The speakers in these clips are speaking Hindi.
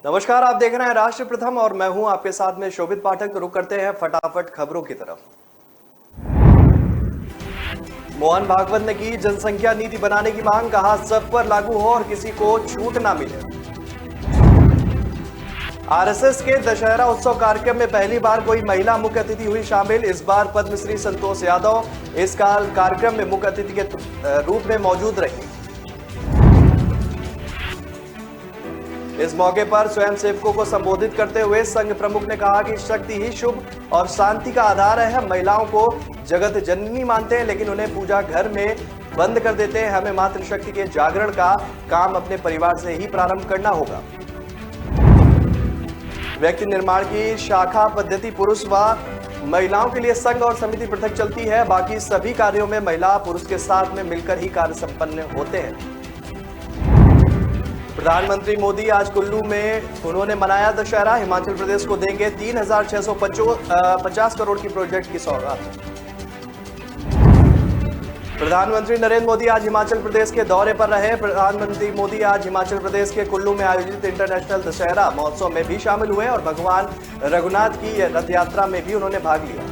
नमस्कार, आप देख रहे हैं राष्ट्र प्रथम और मैं हूं आपके साथ में शोभित पाठक। रुक करते हैं फटाफट खबरों की तरफ। मोहन भागवत ने की जनसंख्या नीति बनाने की मांग, कहा सब पर लागू हो और किसी को छूट ना मिले। आरएसएस के दशहरा उत्सव कार्यक्रम में पहली बार कोई महिला मुख्य अतिथि हुई शामिल। इस बार पद्मश्री संतोष यादव इस कार्यक्रम में मुख्य अतिथि के रूप में मौजूद रही। इस मौके पर स्वयंसेवकों को संबोधित करते हुए संघ प्रमुख ने कहा कि शक्ति ही शुभ और शांति का आधार है। हम महिलाओं को जगत जननी मानते हैं, लेकिन उन्हें पूजा घर में बंद कर देते हैं। हमें मातृशक्ति के जागरण का काम अपने परिवार से ही प्रारंभ करना होगा। व्यक्ति निर्माण की शाखा पद्धति पुरुष व महिलाओं के लिए संघ और समिति पृथक चलती है। बाकी सभी कार्यों में महिला पुरुष के साथ में मिलकर ही कार्य संपन्न होते हैं। प्रधानमंत्री मोदी आज कुल्लू में उन्होंने मनाया दशहरा। हिमाचल प्रदेश को देंगे 3650 करोड़ की प्रोजेक्ट की सौगात। प्रधानमंत्री नरेंद्र मोदी आज हिमाचल प्रदेश के दौरे पर रहे। प्रधानमंत्री मोदी आज हिमाचल प्रदेश के कुल्लू में आयोजित इंटरनेशनल दशहरा महोत्सव में भी शामिल हुए और भगवान रघुनाथ की रथ यात्रा में भी उन्होंने भाग लिया।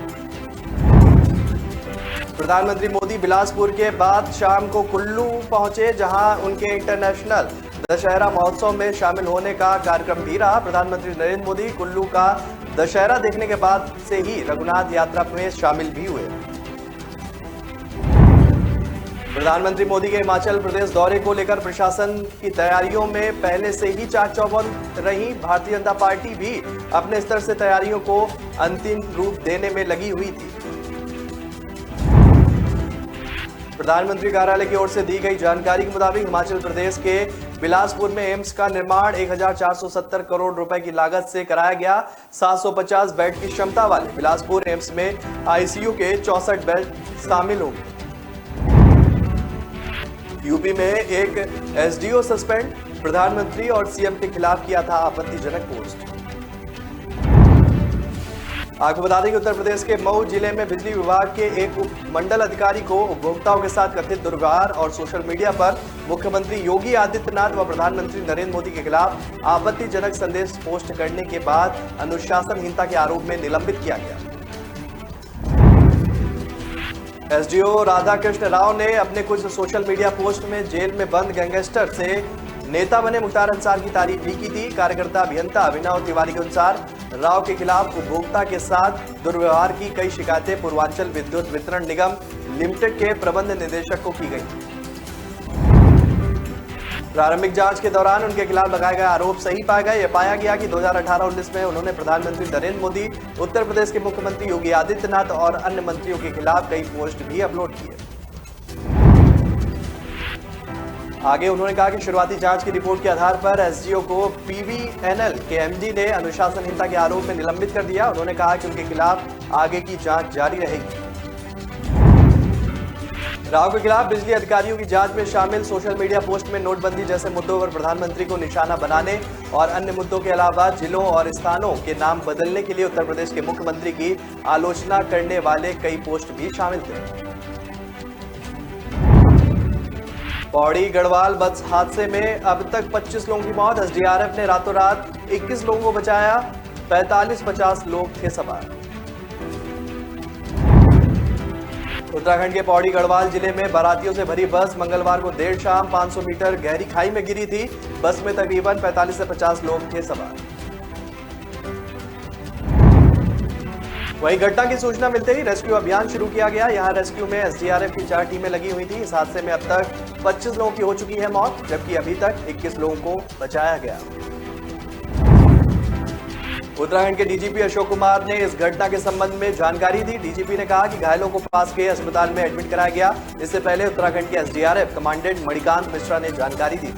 प्रधानमंत्री मोदी बिलासपुर के बाद शाम को कुल्लू पहुंचे, जहां उनके इंटरनेशनल दशहरा महोत्सव में शामिल होने का कार्यक्रम भी रहा। प्रधानमंत्री नरेंद्र मोदी कुल्लू का दशहरा देखने के बाद से ही रघुनाथ यात्रा में शामिल भी हुए। प्रधानमंत्री मोदी के हिमाचल प्रदेश दौरे को लेकर प्रशासन की तैयारियों में पहले से ही चाक चौबंद रही। भारतीय जनता पार्टी भी अपने स्तर से तैयारियों को अंतिम रूप देने में लगी हुई थी। प्रधानमंत्री कार्यालय की ओर से दी गई जानकारी के मुताबिक हिमाचल प्रदेश के बिलासपुर में एम्स का निर्माण 1470 करोड़ रुपए की लागत से कराया गया। 750 बेड की क्षमता वाले बिलासपुर एम्स में आईसीयू के 64 बेड शामिल होंगे। यूपी में एक एसडीओ सस्पेंड, प्रधानमंत्री और सीएम के खिलाफ किया था आपत्तिजनक पोस्ट। आपको बता दें कि उत्तर प्रदेश के मऊ जिले में बिजली विभाग के एक उप मंडल अधिकारी को उपभोक्ताओं के साथ कथित दुर्व्यवहार और सोशल मीडिया पर मुख्यमंत्री योगी आदित्यनाथ व प्रधानमंत्री नरेंद्र मोदी के खिलाफ आपत्तिजनक संदेश पोस्ट करने के बाद अनुशासनहीनता के आरोप में निलंबित किया गया। एसडीओ राधाकृष्ण राव ने अपने कुछ सोशल मीडिया पोस्ट में जेल में बंद गैंगस्टर से नेता बने मुख्तार अंसार की तारीफ भी की थी। कार्यकर्ता अभियंता अभिनव तिवारी के अनुसार राव के खिलाफ उपभोक्ता के साथ दुर्व्यवहार की कई शिकायतें पूर्वांचल विद्युत वितरण निगम लिमिटेड के प्रबंध निदेशक को की गई। प्रारंभिक जांच के दौरान उनके खिलाफ लगाए गए आरोप सही पाए गए। यह पाया गया कि 2018-19 में उन्होंने प्रधानमंत्री नरेंद्र मोदी, उत्तर प्रदेश के मुख्यमंत्री योगी आदित्यनाथ और अन्य मंत्रियों के खिलाफ कई पोस्ट भी अपलोड किए। आगे उन्होंने कहा कि शुरुआती जांच की रिपोर्ट के आधार पर एसडीओ को पीवीएनएल के एमडी ने अनुशासनहीनता के आरोप में निलंबित कर दिया। उन्होंने कहा कि उनके खिलाफ आगे की जांच जारी रहेगी। राव के खिलाफ बिजली अधिकारियों की जांच में शामिल सोशल मीडिया पोस्ट में नोटबंदी जैसे मुद्दों पर प्रधानमंत्री को निशाना बनाने और अन्य मुद्दों के अलावा जिलों और स्थानों के नाम बदलने के लिए उत्तर प्रदेश के मुख्यमंत्री की आलोचना करने वाले कई पोस्ट भी शामिल थे। पौड़ी गढ़वाल बस हादसे में अब तक 25 लोगों की मौत। एसडीआरएफ ने रातों रात 21 लोगों को बचाया। 45-50 लोग थे सवार। उत्तराखंड के पौड़ी गढ़वाल जिले में बारातियों से भरी बस मंगलवार को देर शाम 500 मीटर गहरी खाई में गिरी थी। बस में तकरीबन 45 से 50 लोग थे सवार। वहीं घटना की सूचना मिलते ही रेस्क्यू अभियान शुरू किया गया। यहां रेस्क्यू में एसडीआरएफ की 4 टीमें लगी हुई थी। इस हादसे में अब तक 25 लोगों की हो चुकी है मौत, जबकि अभी तक 21 लोगों को बचाया गया। उत्तराखंड के डीजीपी अशोक कुमार ने इस घटना के संबंध में जानकारी दी। डीजीपी ने कहा कि घायलों को पास के अस्पताल में एडमिट कराया गया। इससे पहले उत्तराखंड के एसडीआरएफ कमांडेंट मणिकांत मिश्रा ने जानकारी दी थी।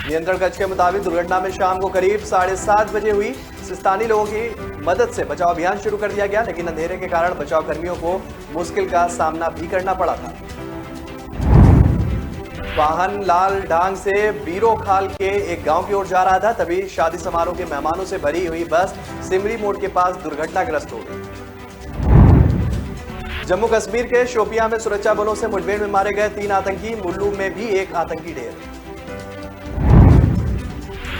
नियंत्रण कक्ष के मुताबिक दुर्घटना में शाम को करीब 7:30 बजे हुई। स्थानीय लोगों की मदद से बचाव अभियान शुरू कर दिया गया, लेकिन अंधेरे के कारण बचाव कर्मियों को मुश्किल का सामना भी करना पड़ा था। वाहन लाल ढांग से बीरो खाल के एक गांव की ओर जा रहा था, तभी शादी समारोह के मेहमानों से भरी हुई बस सिमरी मोड़ के पास दुर्घटनाग्रस्त हो गई। जम्मू कश्मीर के शोपियां में सुरक्षा बलों से मुठभेड़ में मारे गए 3 आतंकी। मुल्लू में भी एक आतंकी ढेर।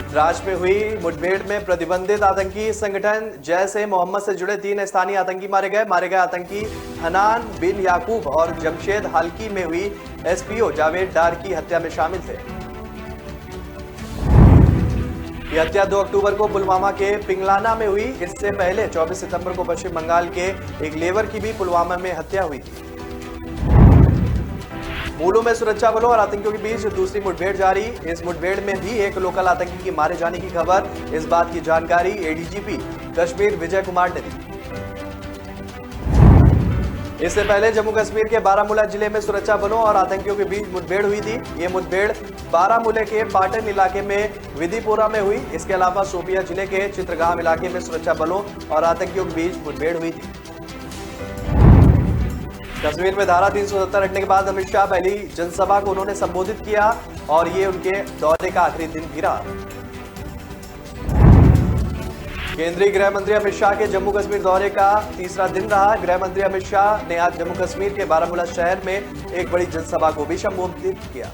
द्रास में हुई मुठभेड़ में प्रतिबंधित आतंकी संगठन जैश ए मोहम्मद से जुड़े 3 स्थानीय आतंकी मारे गए आतंकी हनान बिन याकूब और जमशेद हालकी में हुई एसपीओ जावेद डार की हत्या में शामिल थे। यह हत्या 2 अक्टूबर को पुलवामा के पिंगलाना में हुई। इससे पहले 24 सितंबर को पश्चिम बंगाल के एक लेबर की भी पुलवामा में हत्या हुई थी। मूलों में सुरक्षा बलों और आतंकियों के बीच दूसरी मुठभेड़ जारी। इस मुठभेड़ में भी एक लोकल आतंकी की मारे जाने की खबर। इस बात की जानकारी एडीजीपी कश्मीर विजय कुमार ने दी। इससे पहले जम्मू कश्मीर के बारामूला जिले में सुरक्षा बलों और आतंकियों के बीच मुठभेड़ हुई थी। ये मुठभेड़ बारामूला के पाटन इलाके में विधिपुरा में हुई। इसके अलावा शोपिया जिले के चित्रगांव इलाके में सुरक्षा बलों और आतंकियों के बीच मुठभेड़ हुई थी। कश्मीर में धारा 370 हटने के बाद अमित शाह पहली जनसभा को उन्होंने संबोधित किया और ये उनके दौरे का आखिरी दिन भी रहा। केंद्रीय गृह मंत्री अमित शाह के जम्मू कश्मीर दौरे का तीसरा दिन रहा। गृह मंत्री अमित शाह ने आज जम्मू कश्मीर के बारामूला शहर में एक बड़ी जनसभा को भी संबोधित किया।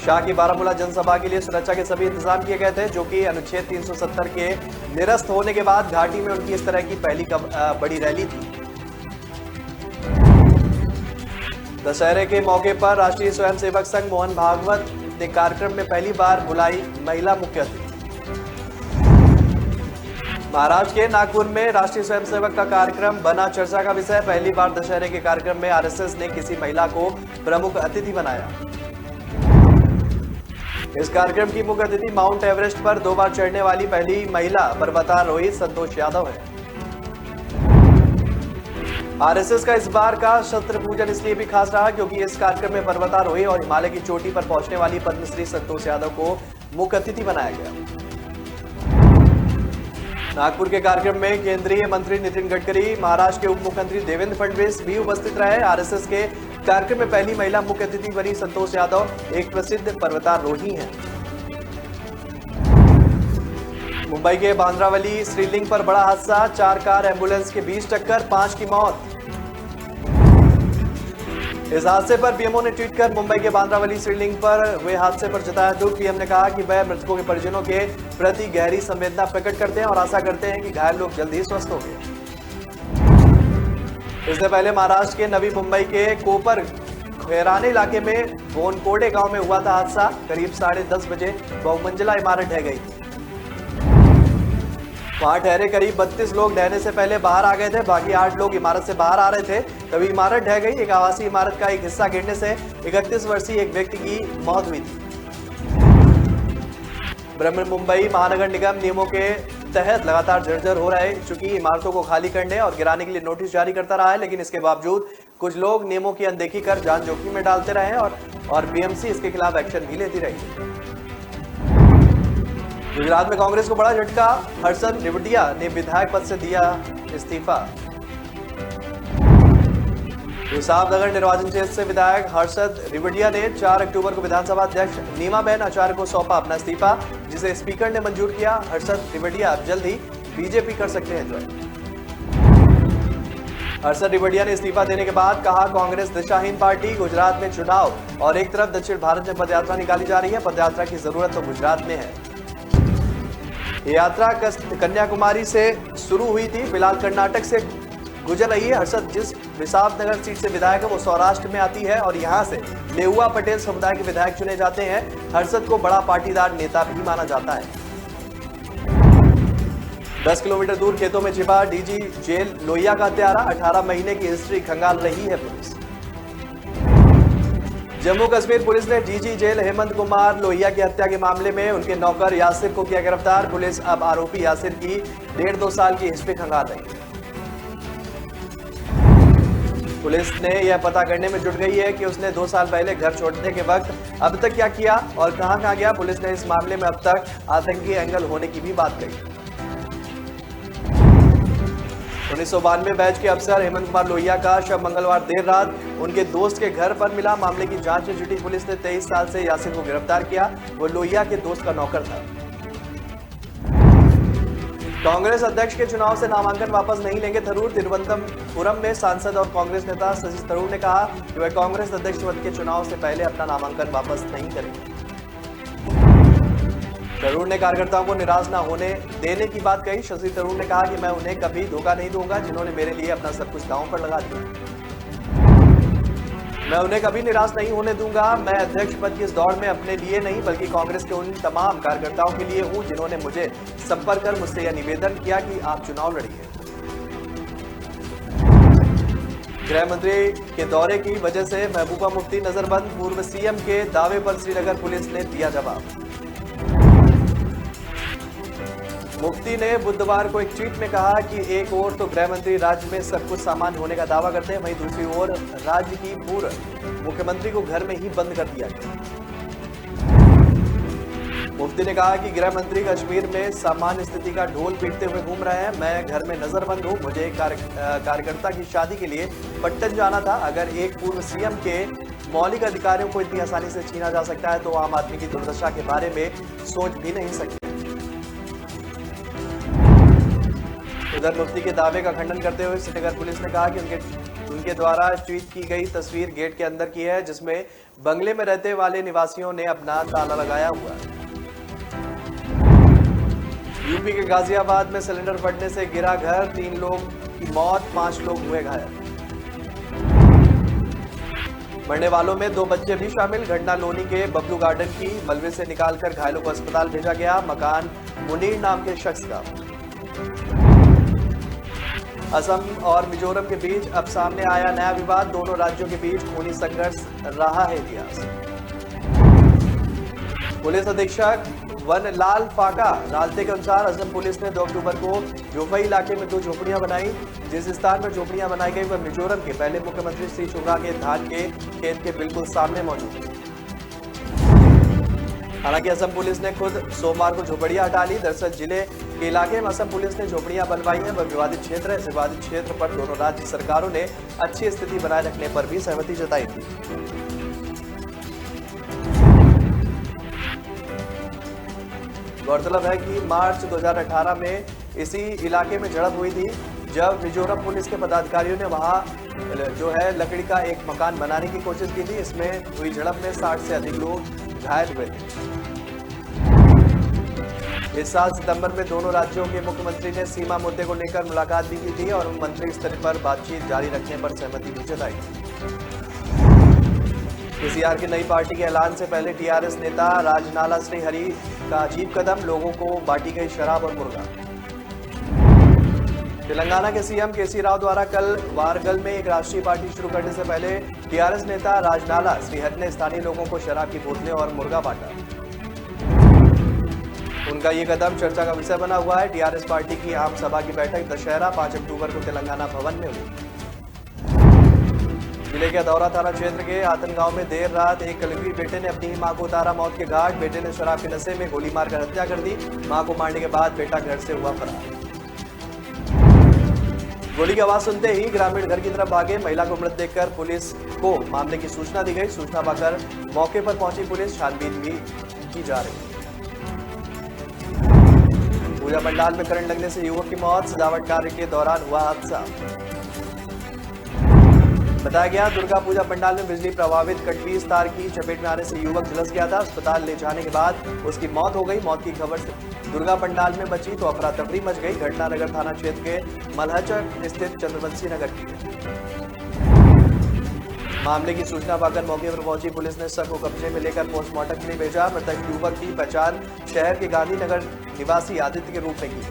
शाह की बारामूला जनसभा के लिए सुरक्षा के सभी इंतजाम किए गए थे, जो कि अनुच्छेद 370 के निरस्त होने के बाद घाटी में उनकी इस तरह की पहली बड़ी रैली थी। दशहरे के मौके पर राष्ट्रीय स्वयंसेवक संघ मोहन भागवत ने कार्यक्रम में पहली बार बुलाई महिला मुख्य अतिथि। महाराष्ट्र के नागपुर में राष्ट्रीय स्वयंसेवक का कार्यक्रम बना चर्चा का विषय। पहली बार दशहरे के कार्यक्रम में आरएसएस ने किसी महिला को प्रमुख अतिथि बनाया। इस कार्यक्रम की मुख्य अतिथि माउंट एवरेस्ट पर 2 बार चढ़ने वाली पहली महिला पर्वतारोही संतोष यादव है। आरएसएस का इस बार का शस्त्र पूजन इसलिए भी खास रहा क्योंकि इस कार्यक्रम में पर्वतारोही और हिमालय की चोटी पर पहुंचने वाली पद्मश्री संतोष यादव को मुख्य अतिथि बनाया गया। नागपुर के कार्यक्रम में केंद्रीय मंत्री नितिन गडकरी, महाराष्ट्र के उप मुख्यमंत्री देवेंद्र फडणवीस भी उपस्थित रहे। आरएसएस के कार्यक्रम में पहली महिला मुख्य अतिथि बनी संतोष यादव एक प्रसिद्ध पर्वतारोही हैं। मुंबई के बांद्रावली श्रीलिंग पर बड़ा हादसा। 4 कार एम्बुलेंस के बीच टक्कर, 5 की मौत। इस हादसे पर पीएमओ ने ट्वीट कर मुंबई के बांद्रावली श्रीलिंग पर हुए हादसे पर जताया दुख। पीएम ने कहा कि वह मृतकों के परिजनों के प्रति गहरी संवेदना प्रकट करते हैं और आशा करते हैं कि घायल लोग जल्द ही स्वस्थ होंगे। इससे पहले महाराष्ट्र के नवी मुंबई के कोपर खैराने इलाके में बोनकोडे गांव में हुआ था हादसा। करीब 10:30 बजे बहुमंजिला इमारत ढह गई थी। वहां ठहरे करीब 32 लोग ढहने से पहले बाहर आ गए थे। बाकी 8 लोग इमारत से बाहर आ रहे थे, तभी इमारत ढह गई। एक आवासीय इमारत का एक हिस्सा गिरने से 31 वर्षीय एक व्यक्ति की मौत हुई थी। बृहन मुंबई महानगर निगम नियमों के तहत लगातार जर्जर हो रहा है। चूंकि इमारतों को खाली करने और गिराने के लिए नोटिस जारी करता रहा है, लेकिन इसके बावजूद कुछ लोग नियमों की अनदेखी कर जान जोखिम में डालते रहे और बीएमसी इसके खिलाफ एक्शन भी लेती रही। गुजरात में कांग्रेस को बड़ा झटका। हर्षद रिवडिया ने विधायक पद से दिया इस्तीफा। हिसाबनगर निर्वाचन क्षेत्र से विधायक हर्षद रिवडिया ने 4 अक्टूबर को विधानसभा अध्यक्ष नीमाबेन आचार्य को सौंपा अपना इस्तीफा, जिसे स्पीकर ने मंजूर किया। हर्षद रिवडिया अब जल्द ही बीजेपी कर सकते हैं ज्वाइन। हर्षद रिवडिया ने इस्तीफा देने के बाद कहा, कांग्रेस दिशाहीन पार्टी। गुजरात में चुनाव और एक तरफ दक्षिण भारत में पदयात्रा निकाली जा रही है। पदयात्रा की जरूरत तो गुजरात में है। ये यात्रा कन्याकुमारी से शुरू हुई थी, फिलहाल कर्नाटक से गुजर रही है। हर्षद जिस हिसाबनगर सीट से विधायक है वो सौराष्ट्र में आती है और यहां से लेहुआ पटेल समुदाय के विधायक चुने जाते हैं। हर्षद को बड़ा पाटीदार नेता भी माना जाता है। 10 किलोमीटर दूर खेतों में छिपा डीजी जेल लोहिया का हत्यारा। 18 महीने की हिस्ट्री खंगाल रही है पुलिस। जम्मू कश्मीर पुलिस ने डीजी जेल हेमंत कुमार लोहिया की हत्या के मामले में उनके नौकर यासिर को किया गिरफ्तार। पुलिस अब आरोपी यासिर की 1.5-2 साल की हिस्ट्री खंगाल रही है। पुलिस ने यह पता करने में जुट गई है कि उसने 2 साल पहले घर छोड़ने के वक्त अब तक क्या किया और कहां गया। पुलिस ने इस मामले में अब तक आतंकी एंगल होने की भी बात कही। 1992 बैच के अफसर हेमंत कुमार लोहिया का शव मंगलवार देर रात उनके दोस्त के घर पर मिला। मामले की जांच में जुटी पुलिस ने 23 साल से यासिर को गिरफ्तार किया। वो लोहिया के दोस्त का नौकर था। कांग्रेस अध्यक्ष के चुनाव से नामांकन वापस नहीं लेंगे थरूर। तिरुवनंतपुरम में सांसद और कांग्रेस नेता शशि थरूर ने कहा कि वह कांग्रेस अध्यक्ष पद के चुनाव से पहले अपना नामांकन वापस नहीं करेंगे। तरूण ने कार्यकर्ताओं को निराश न होने देने की बात कही। शशि तरूर ने कहा कि मैं उन्हें कभी धोखा नहीं दूंगा, जिन्होंने मेरे लिए अपना सब कुछ दांव पर लगा दिया। मैं उन्हें कभी निराश नहीं होने दूंगा। मैं अध्यक्ष पद की इस दौड़ में अपने लिए नहीं बल्कि कांग्रेस के उन तमाम कार्यकर्ताओं के लिए हूं जिन्होंने मुझे संपर्क कर मुझसे यह निवेदन किया कि आप चुनाव लड़िए। गृह मंत्री के दौरे की वजह से महबूबा मुफ्ती नजरबंद। पूर्व सीएम के दावे पर श्रीनगर पुलिस ने दिया जवाब। मुफ्ती ने बुधवार को एक ट्वीट में कहा कि एक ओर तो गृह मंत्री राज्य में सब कुछ सामान्य होने का दावा करते हैं, वहीं दूसरी ओर राज्य की पूर्व मुख्यमंत्री को घर में ही बंद कर दिया गया। मुफ्ती ने कहा कि गृह मंत्री कश्मीर में सामान्य स्थिति का ढोल पीटते हुए घूम रहे हैं। मैं घर में नजरबंद हूं। मुझे एक कार्यकर्ता की शादी के लिए पट्टन जाना था। अगर एक पूर्व सीएम के मौलिक अधिकारों को इतनी आसानी से छीना जा सकता है तो आम आदमी की दुर्दशा के बारे में सोच भी नहीं सकते। उधर मुफ्ती के दावे का खंडन करते हुए श्रीनगर पुलिस ने कहा कि उनके द्वारा ट्वीट की गई तस्वीर गेट के अंदर की है, जिसमें बंगले में रहते वाले निवासियों ने अपना ताला लगाया हुआ है। यूपी के गाजियाबाद में सिलेंडर फटने से गिरा घर, 3 लोग की मौत, 5 लोग हुए घायल। मरने वालों में 2 बच्चे भी शामिल। घटना लोनी के बबलू गार्डन की। मलबे से निकालकर घायलों को अस्पताल भेजा गया। मकान मुनीर नाम के शख्स का। असम और मिजोरम के बीच अब सामने आया नया विवाद। दोनों राज्यों के बीच खूनी संघर्ष रहा है इतिहास। पुलिस अधीक्षक वनलाल फाका रालते के अनुसार असम पुलिस ने 2 अक्टूबर को जोफई इलाके में 2 झोपड़ियां बनाई। जिस स्थान पर झोपड़ियां बनाई गई वह मिजोरम के पहले मुख्यमंत्री श्री चुंगा के धान के खेत के बिल्कुल सामने मौजूद है। हालांकि असम पुलिस ने खुद सोमवार को झोपड़ियां हटा ली। दरअसल जिले के इलाके में असम पुलिस ने झोपड़ियां बनवाई हैं। वह विवादित क्षेत्र है। इस विवादित क्षेत्र पर दोनों राज्य सरकारों ने अच्छी स्थिति बनाए रखने पर भी सहमति जताई थी। गौरतलब है कि मार्च 2018 में इसी इलाके में झड़प हुई थी, जब मिजोरम पुलिस के पदाधिकारियों ने वहां जो है लकड़ी का एक मकान बनाने की कोशिश की थी। इसमें हुई झड़प में 60 से अधिक लोग घायल हुए थे। इस साल सितंबर में दोनों राज्यों के मुख्यमंत्री ने सीमा मुद्दे को लेकर मुलाकात भी की थी और मंत्री स्तर पर बातचीत जारी रखने पर सहमति भी जताई। केसीआर की नई पार्टी के ऐलान से पहले टीआरएस नेता राजनाला श्रीहरि का अजीब कदम। लोगों को बांटी गई शराब और मुर्गा। तेलंगाना के सीएम केसी राव द्वारा कल वारगल में एक राष्ट्रीय पार्टी शुरू करने से पहले टीआरएस नेता राजनाला श्रीहरि ने स्थानीय लोगों को शराब की बोतलें और मुर्गा बांटा। उनका ये कदम चर्चा का विषय बना हुआ है। टीआरएस पार्टी की आम सभा की बैठक दशहरा 5 अक्टूबर को तेलंगाना भवन में हुई। जिले के दौरा थाना क्षेत्र के आतन गांव में देर रात एक कलवी बेटे ने अपनी ही मां को उतारा मौत के घाट। बेटे ने शराब के नशे में गोली मारकर हत्या कर दी। मां को मारने के बाद बेटा घर से हुआ फरार। गोली की आवाज सुनते ही ग्रामीण घर की तरफ भागे। महिला को मृत देखकर पुलिस को मामले की सूचना दी गई। सूचना पाकर मौके पर पहुंची पुलिस छानबीन भी की जा रही है। पूजा पंडाल में करंट लगने से युवक की मौत। सजावट कार्य के दौरान हुआ हादसा। बताया गया दुर्गा पूजा पंडाल में बिजली प्रभावित कटवीस तार की चपेट में आने से युवक झुलस गया था। अस्पताल ले जाने के बाद उसकी मौत हो गई। मौत की खबर से दुर्गा पंडाल में बची तो अफरा तफरी मच गई। घटना नगर थाना क्षेत्र के मलहचक स्थित चंद्रवंशी नगर की है। मामले की सूचना पाकर मौके पर पहुंची पुलिस ने शव को कब्जे में लेकर पोस्टमार्टम के लिए भेजा। मृतक युवक की पहचान शहर के गांधीनगर निवासी आदित्य के रूप में की।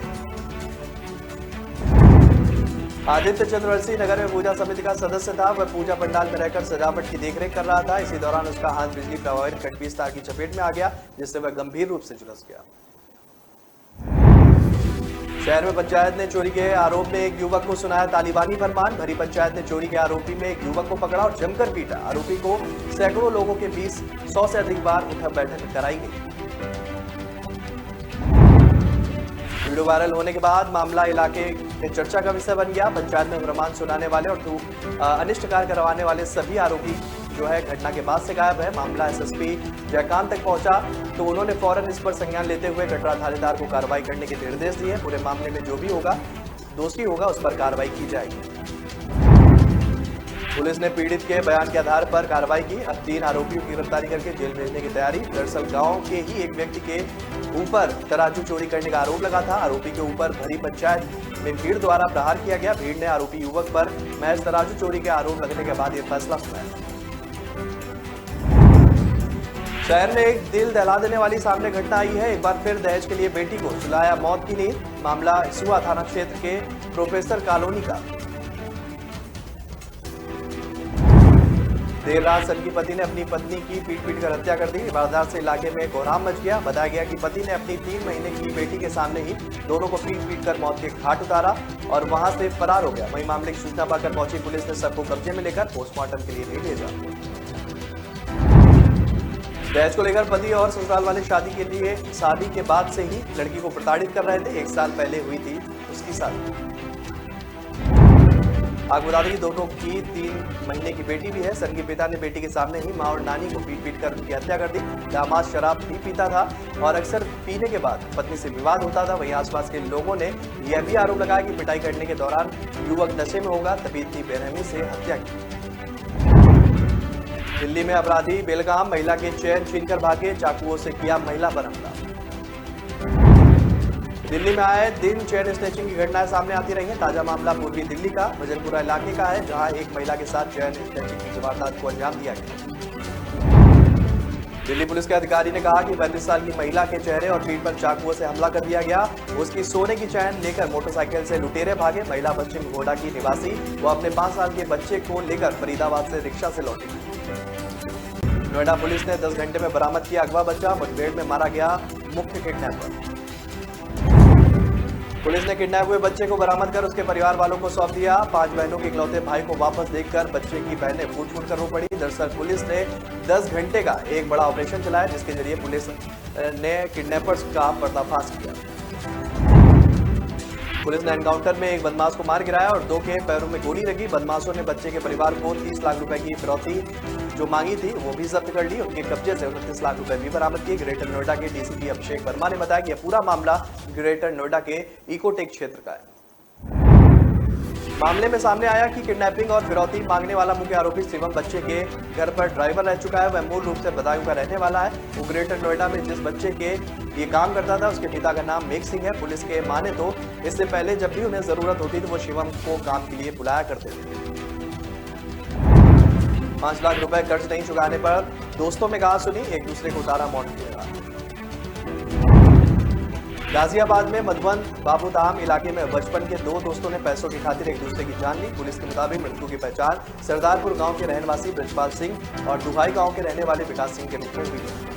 आदित्य चंद्रवंशी नगर में पूजा समिति का सदस्य था। वह पूजा पंडाल में रहकर सजावट की देखरेख कर रहा था। इसी दौरान उसका हाथ बिजली प्रभावित कटवीस तार की चपेट में आ गया, जिससे वह गंभीर रूप से झुलस गया। शहर में पंचायत ने चोरी के आरोप में एक युवक को सुनाया तालिबानी फरमान। भरी पंचायत ने चोरी के आरोपी में एक युवक को पकड़ा और जमकर पीटा। आरोपी को सैकड़ों लोगों के बीच 100 से अधिक बार उठक बैठक कराई गई। वीडियो वायरल होने के बाद मामला इलाके में चर्चा का विषय बन गया। पंचायत में फरमान सुनाने वाले और अनिष्ट कार्य करवाने वाले सभी आरोपी जो है घटना के बाद से गायब है। मामला एसएसपी जयकांत तक पहुंचा तो उन्होंने फौरन इस पर संज्ञान लेते हुए कटरा थानेदार को कार्रवाई करने के निर्देश दिए। पूरे मामले में जो भी होगा दोषी होगा उस पर कार्रवाई की जाएगी। पुलिस ने पीड़ित के बयान के आधार पर कार्रवाई की। अब 3 आरोपियों की गिरफ्तारी करके जेल भेजने की तैयारी। दरअसल गांव के ही एक व्यक्ति के ऊपर तराजू चोरी करने का आरोप लगा था। आरोपी के ऊपर भरी पंचायत में भीड़ द्वारा प्रहार किया गया। भीड़ ने आरोपी युवक पर महज तराजू चोरी के आरोप लगने के बाद यह फैसला सुनाया। शहर में एक दिल दहला देने वाली सामने घटना आई है। एक बार फिर दहेज के लिए बेटी को सुलाया मौत की नींद। मामला हिसुआ थाना क्षेत्र के प्रोफेसर कॉलोनी का। देर रात सनकी पति ने अपनी पत्नी की पीट कर हत्या कर दी। वारदात से इलाके में कोहराम मच गया। बताया गया कि पति ने अपनी 3 महीने की बेटी के सामने ही दोनों को पीट कर मौत के घाट उतारा और वहां से फरार हो गया। वहीं मामले की सूचना पाकर पहुंची पुलिस ने सबको कब्जे में लेकर पोस्टमार्टम के लिए ले भेजा। दहेज को लेकर पति और ससुराल वाले शादी के बाद से ही लड़की को प्रताड़ित कर रहे थे। 1 साल पहले हुई थी उसकी शादी। आपको बता दें कि दोनों की 3 महीने की बेटी भी है। सनकी पिता ने बेटी के सामने ही मां और नानी को पीट कर उनकी हत्या कर दी। दामाद शराब भी पीता था और अक्सर पीने के बाद पत्नी से विवाद होता था। वहीं आसपास के लोगों ने यह भी आरोप लगाया कि पिटाई करने के दौरान युवक नशे में होगा, तभी इतनी बेरहमी से हत्या की। दिल्ली में अपराधी बेलगाम महिला के चैन छीनकर भागे। चाकुओं से किया महिला पर हमला। दिल्ली में आए दिन चैन स्नैचिंग की घटनाएं सामने आती रही हैं। ताजा मामला पूर्वी दिल्ली का भजनपुरा इलाके का है, जहां एक महिला के साथ चैन स्नैचिंग की वारदात को अंजाम दिया गया। दिल्ली पुलिस के अधिकारी ने कहा कि 35 साल की महिला के चेहरे और पीठ पर चाकुओं से हमला कर दिया गया। उसकी सोने की चैन लेकर मोटरसाइकिल से लुटेरे भागे। महिला पश्चिम घोड़ा की निवासी, वो अपने 5 साल के बच्चे को लेकर फरीदाबाद से रिक्शा से लौटी। नोएडा पुलिस ने 10 घंटे में बरामद किया अगवा बच्चा। मुठभेड़ में मारा गया मुख्य किडनैपर। पुलिस ने किडनैप हुए बच्चे को बरामद कर उसके परिवार वालों को सौंप दिया। 5 बहनों के इकलौते भाई को वापस देखकर बच्चे की बहनें फूट कर रो पड़ी। दरअसल पुलिस ने 10 घंटे का एक बड़ा ऑपरेशन चलाया, जिसके जरिए पुलिस ने किडनैपर्स का पर्दाफाश किया। पुलिस ने एनकाउंटर में एक बदमाश को मार गिराया और 2 के पैरों में गोली लगी। बदमाशों ने बच्चे के परिवार को 30 लाख रुपए की फिरौती जो मांगी थी वो भी जब्त कर ली। उनके कब्जे से 29 लाख रुपए भी बरामद किए। ग्रेटर नोएडा के डीसीपी अभिषेक वर्मा ने बताया कि यह पूरा मामला ग्रेटर नोएडा के इकोटेक क्षेत्र का है। मामले में सामने आया कि किडनैपिंग और फिरौती मांगने वाला मुख्य आरोपी शिवम बच्चे के घर पर ड्राइवर रह चुका है। वह मूल रूप से बदायूं का रहने वाला है। वो ग्रेटर नोएडा में जिस बच्चे के ये काम करता था उसके पिता का नाम मेघ सिंह है। पुलिस के माने तो इससे पहले जब भी उन्हें जरूरत होती थी वो शिवम को काम के लिए बुलाया करते थे। 5 लाख रुपए कर्ज नहीं चुकाने पर दोस्तों में कहा सुनी, एक दूसरे को उतारा मौत की जगह। गाजियाबाद में मधुबन बाबूधाम इलाके में बचपन के 2 दोस्तों ने पैसों की खातिर एक दूसरे की जान ली। पुलिस के मुताबिक मृतकों की पहचान सरदारपुर गांव के रहनेवासी ब्रजपाल सिंह और दुहाई गांव के रहने वाले विकास सिंह के रूप में हुई है।